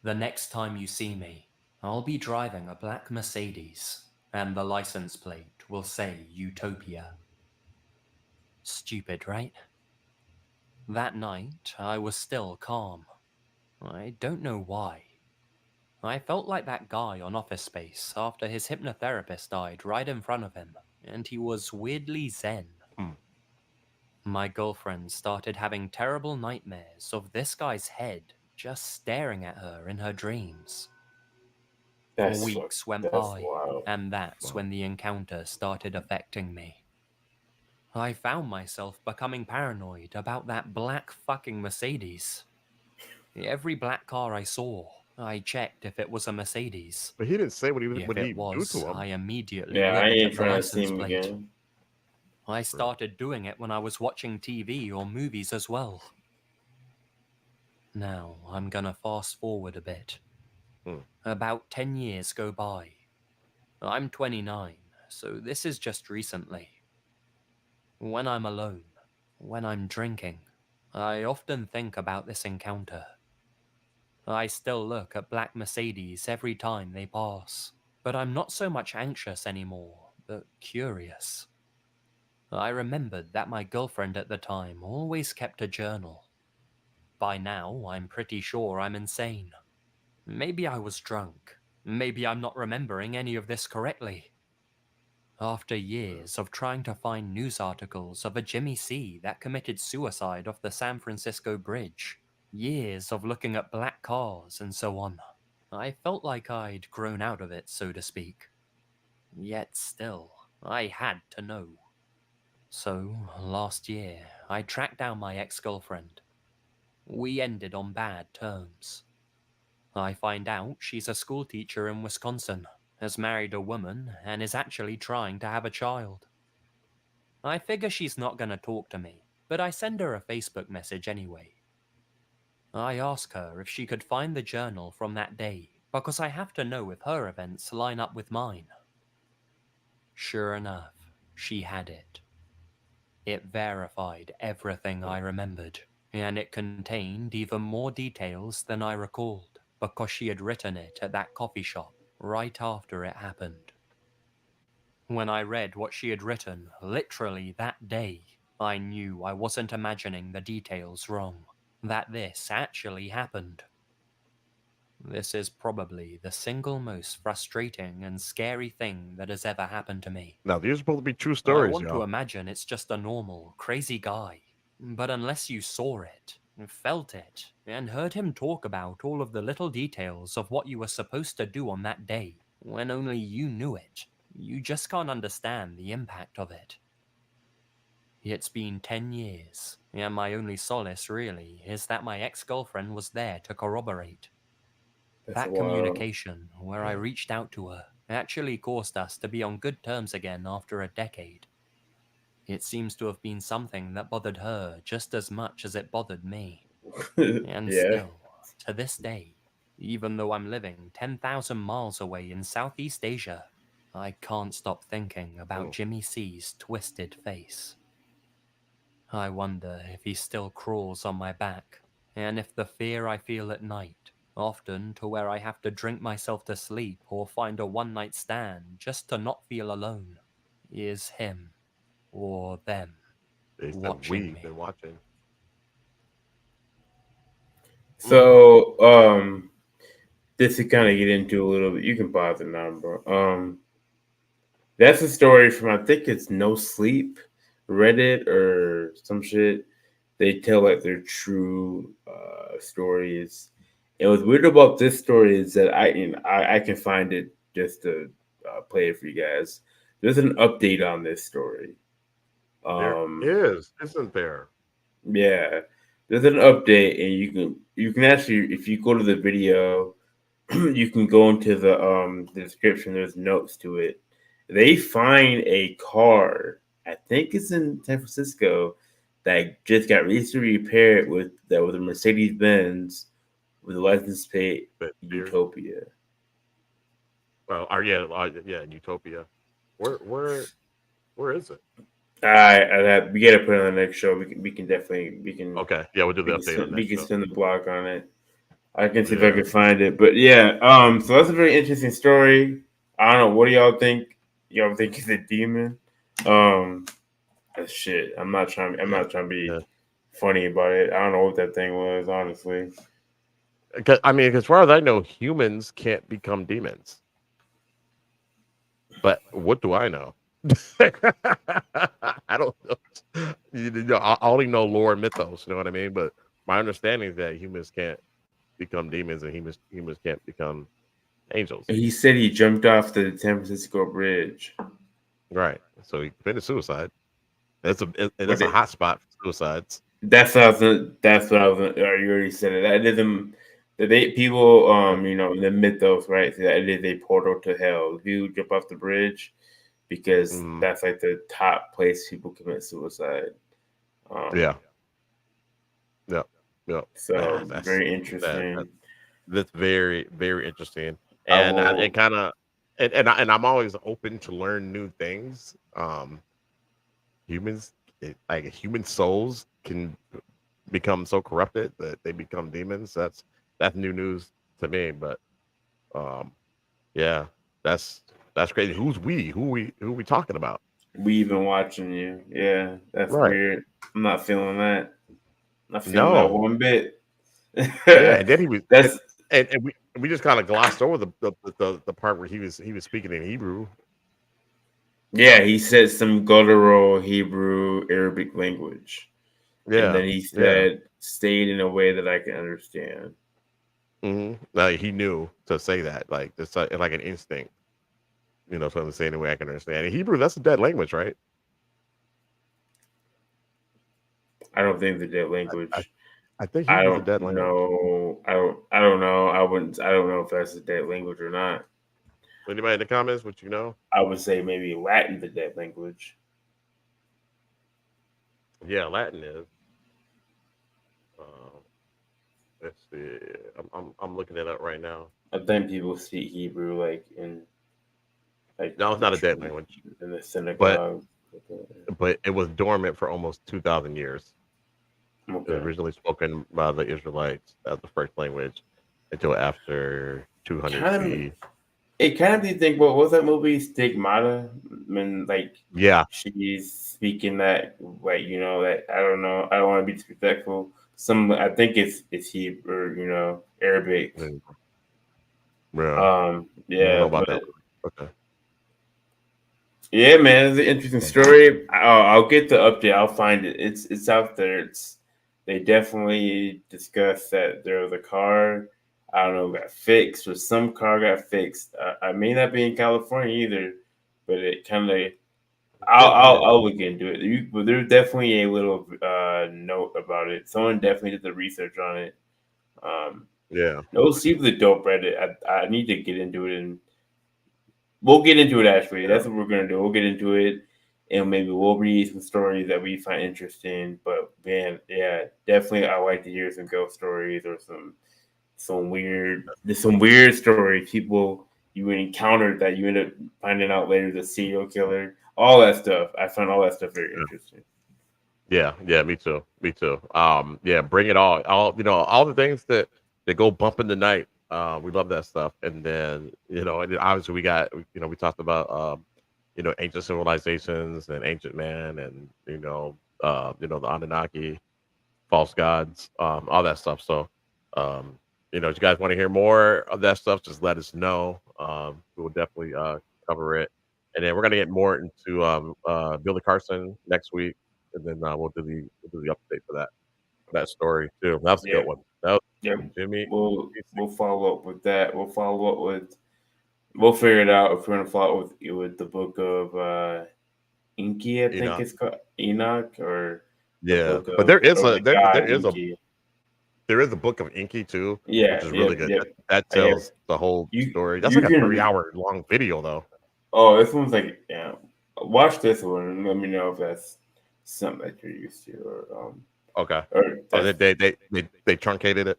the next time you see me, I'll be driving a black Mercedes, and the license plate will say Utopia. Stupid, right? That night, I was still calm. I don't know why. I felt like that guy on Office Space after his hypnotherapist died right in front of him, and he was weirdly zen. My girlfriend started having terrible nightmares of this guy's head just staring at her in her dreams. Weeks went by, wild. and that's when the encounter started affecting me. I found myself becoming paranoid about that black fucking Mercedes. Every black car I saw, I checked if it was a Mercedes. But he didn't say what he If do it was, to him. I immediately Yeah, I looked ain't at the trying to see license him plate. again. I started doing it when I was watching TV or movies as well. Now, I'm gonna fast forward a bit. About 10 years go by. I'm 29, so this is just recently. When I'm alone, when I'm drinking, I often think about this encounter. I still look at black Mercedes every time they pass, but I'm not so much anxious anymore, but curious. I remembered that my girlfriend at the time always kept a journal. By now, I'm pretty sure I'm insane. Maybe I was drunk. Maybe I'm not remembering any of this correctly. After years of trying to find news articles of a Jimmy C that committed suicide off the San Francisco Bridge, years of looking at black cars and so on, I felt like I'd grown out of it, so to speak. Yet still, I had to know. So, last year, I tracked down my ex-girlfriend. We ended on bad terms. I find out she's a school teacher in Wisconsin, has married a woman, and is actually trying to have a child. I figure she's not gonna talk to me, but I send her a Facebook message anyway. I ask her if she could find the journal from that day, because I have to know if her events line up with mine. Sure enough, she had it. It verified everything I remembered, and it contained even more details than I recalled, because she had written it at that coffee shop right after it happened. When I read what she had written, literally that day, I knew I wasn't imagining the details wrong, that this actually happened. This is probably the single most frustrating and scary thing that has ever happened to me. Now, these are supposed to be true I stories, want to y'all. imagine it's just a normal, crazy guy. But unless you saw it, felt it, and heard him talk about all of the little details of what you were supposed to do on that day, when only you knew it, you just can't understand the impact of it. It's been 10 years, and my only solace, really, is that my ex-girlfriend was there to corroborate. That communication, where I reached out to her, actually caused us to be on good terms again after a decade. It seems to have been something that bothered her just as much as it bothered me. And still, to this day, even though I'm living 10,000 miles away in Southeast Asia, I can't stop thinking about Jimmy C's twisted face. I wonder if he still crawls on my back, And if the fear I feel at night, often to where I have to drink myself to sleep or find a one-night stand just to not feel alone, is him or them watching me. Been watching. So, just to kind of get into a little bit, you can pause it now, bro. That's a story from, I think it's No Sleep, Reddit or some shit. They tell like their true stories. And what's weird about this story is that I can find it just to play it for you guys. There's an update on this story. There is, isn't there? Yeah, there's an update, and you can actually, if you go to the video, you can go into the description. There's notes to it. They find a car. I think it's in San Francisco that just got recently repaired with a Mercedes Benz with a license plate Utopia. Well, Utopia. Where is it? We gotta put it on the next show. We can Okay, yeah, we'll do the update on that. We can spin the block on it. I can see if I can find it, but yeah. So that's a very interesting story. I don't know. What do y'all think? Y'all think he's a demon? Shit. I'm not trying to be funny about it. I don't know what that thing was, honestly. I mean, as far as I know, humans can't become demons. But what do I know? I don't know. I only know lore and mythos. You know what I mean? But my understanding is that humans can't become demons, and humans can't become angels. He said he jumped off the San Francisco bridge. Right. So he committed suicide. That's a hot spot for suicides. That's what I was. You already said it. That isn't. People, in the mythos, right? So that is a portal to hell. If you jump off the bridge, because that's like the top place people commit suicide. Yeah. So that's very interesting. That's very, very interesting, and I'm always open to learn new things. Human souls can become so corrupted that they become demons. That's new news to me. But yeah, that's crazy. Who's we? Who are we talking about? We even watching you. Yeah, that's weird. I'm not feeling that. Not feeling that one bit. Yeah, and then he was. And we just kind of glossed over the part where he was speaking in Hebrew. Yeah, he said some guttural Hebrew Arabic language. Yeah, and then he said, "Stayed in a way that I can understand." Like he knew to say that, like it's like an instinct. Something to say in a way I can understand. In Hebrew, that's a dead language, right? I don't think the dead language. I think Hebrew's a dead language. No, I don't know. I don't know if that's a dead language or not. Anybody in the comments? What you know? I would say maybe Latin, the dead language. Yeah, Latin is. Let's see. I'm looking it up right now. I think people speak Hebrew no, it's not a dead language in the synagogue. But it was dormant for almost 2,000 years. Okay. It was originally spoken by the Israelites as the first language until after 200 BC. It kind of made me think, what was that movie Stigmata? When she's speaking that that I don't know. I don't want to be disrespectful. I think it's Hebrew, Arabic. Yeah. Okay. Yeah, man, it's an interesting story. I'll get the update. I'll find it. It's out there. They definitely discussed that there was a car. I don't know, got fixed, or some car got fixed. I may not be in California either, but it kind of. I'll look into it. But there's definitely a little note about it. Someone definitely did the research on it. No Sleep the dope Reddit. I need to get into it, and we'll get into it. Actually, that's what we're gonna do. We'll get into it, and maybe we'll read some stories that we find interesting. But man, yeah, definitely, I like to hear some ghost stories or some weird stories. People you encountered that you end up finding out later the serial killer. All that stuff. I find all that stuff very interesting. Yeah, yeah, me too. Me too. Yeah, bring it all. All the things that go bump in the night. We love that stuff. And then, and then obviously we talked about ancient civilizations and ancient man and the Anunnaki, false gods, all that stuff. So if you guys want to hear more of that stuff, just let us know. We will definitely cover it. And then we're gonna get more into Billy Carson next week, and then we'll do the update for that story too. That was a Yeah, good one. That was yeah. Jimmy. We'll follow up with that. We'll figure it out if we're gonna follow up with the book of Inky, I think Enoch. it's called Enoch, or the Yeah, book but there is of a the there god there is a Inky. there is a book of Inky too, Yeah, which is really good. yeah. That Yeah. tells the whole story. That's You like a can 3 hour long video though. Oh, this one's like, yeah. Watch this one and let me know if that's something that you're used to, or Okay. or Oh, that's, they truncated it.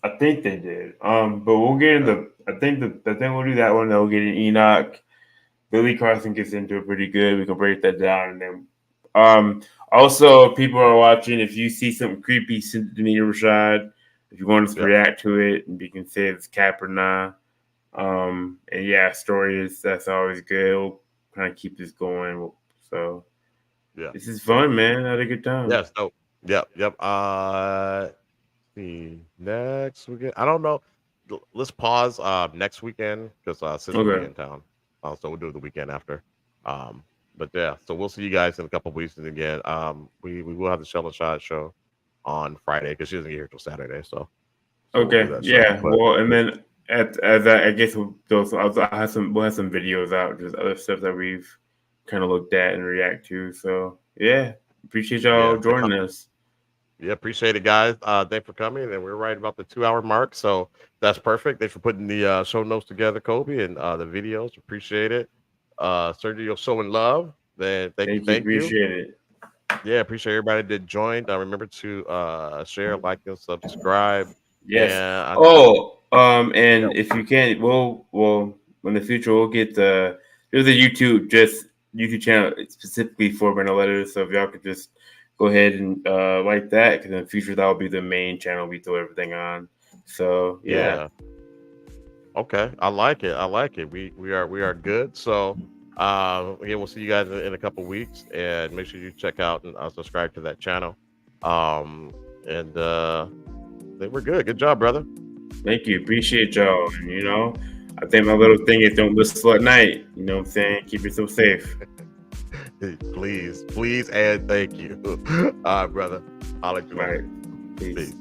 I think they did. But we'll get into. I think we'll do that one. Then we'll get in Enoch. Billy Carson gets into it pretty good. We can break that down, and then also, if people are watching, if you see something creepy, send it to me, Rashad. If you want us to react to it, and we can say if it's cap or not. And yeah, that's always good. We'll kind of keep this going. So Yeah, this is fun, man. I had a good time. Yes. No. Yep. Yep. See next weekend. I don't know. Let's pause next weekend because Sis will be Okay. in town. So we'll do it the weekend after. But yeah, so we'll see you guys in a couple of weeks. And again, we will have the Shell and Shot show on Friday because she doesn't get here till Saturday. So we'll do Okay. that show. Yeah. But Well, and then I guess we'll have some videos out, just other stuff that we've kind of looked at and react to. So yeah, appreciate y'all joining us. Yeah, appreciate it, guys. Thanks for coming, and we're right about the 2 hour mark, so that's perfect. Thanks for putting the show notes together, Kobe, and the videos. Appreciate it. Sergio, showing love. Then thank you. Appreciate it. Yeah, appreciate everybody that joined. Remember to share, like, and subscribe. Yes. And and if you can, we'll in the future we'll get there's a YouTube channel specifically for Brenda Letters. So if y'all could just go ahead and like that, because in the future that will be the main channel we throw everything on. So yeah. Okay, I like it. I like it. We are good. So again, we'll see you guys in a couple weeks, and make sure you check out and subscribe to that channel. And then we're good. Good job, brother. Thank you. Appreciate y'all. And I think my little thing is don't whistle at night. You know what I'm saying? Keep yourself safe. Please, and thank you. All right, brother. I'll let you know. Peace.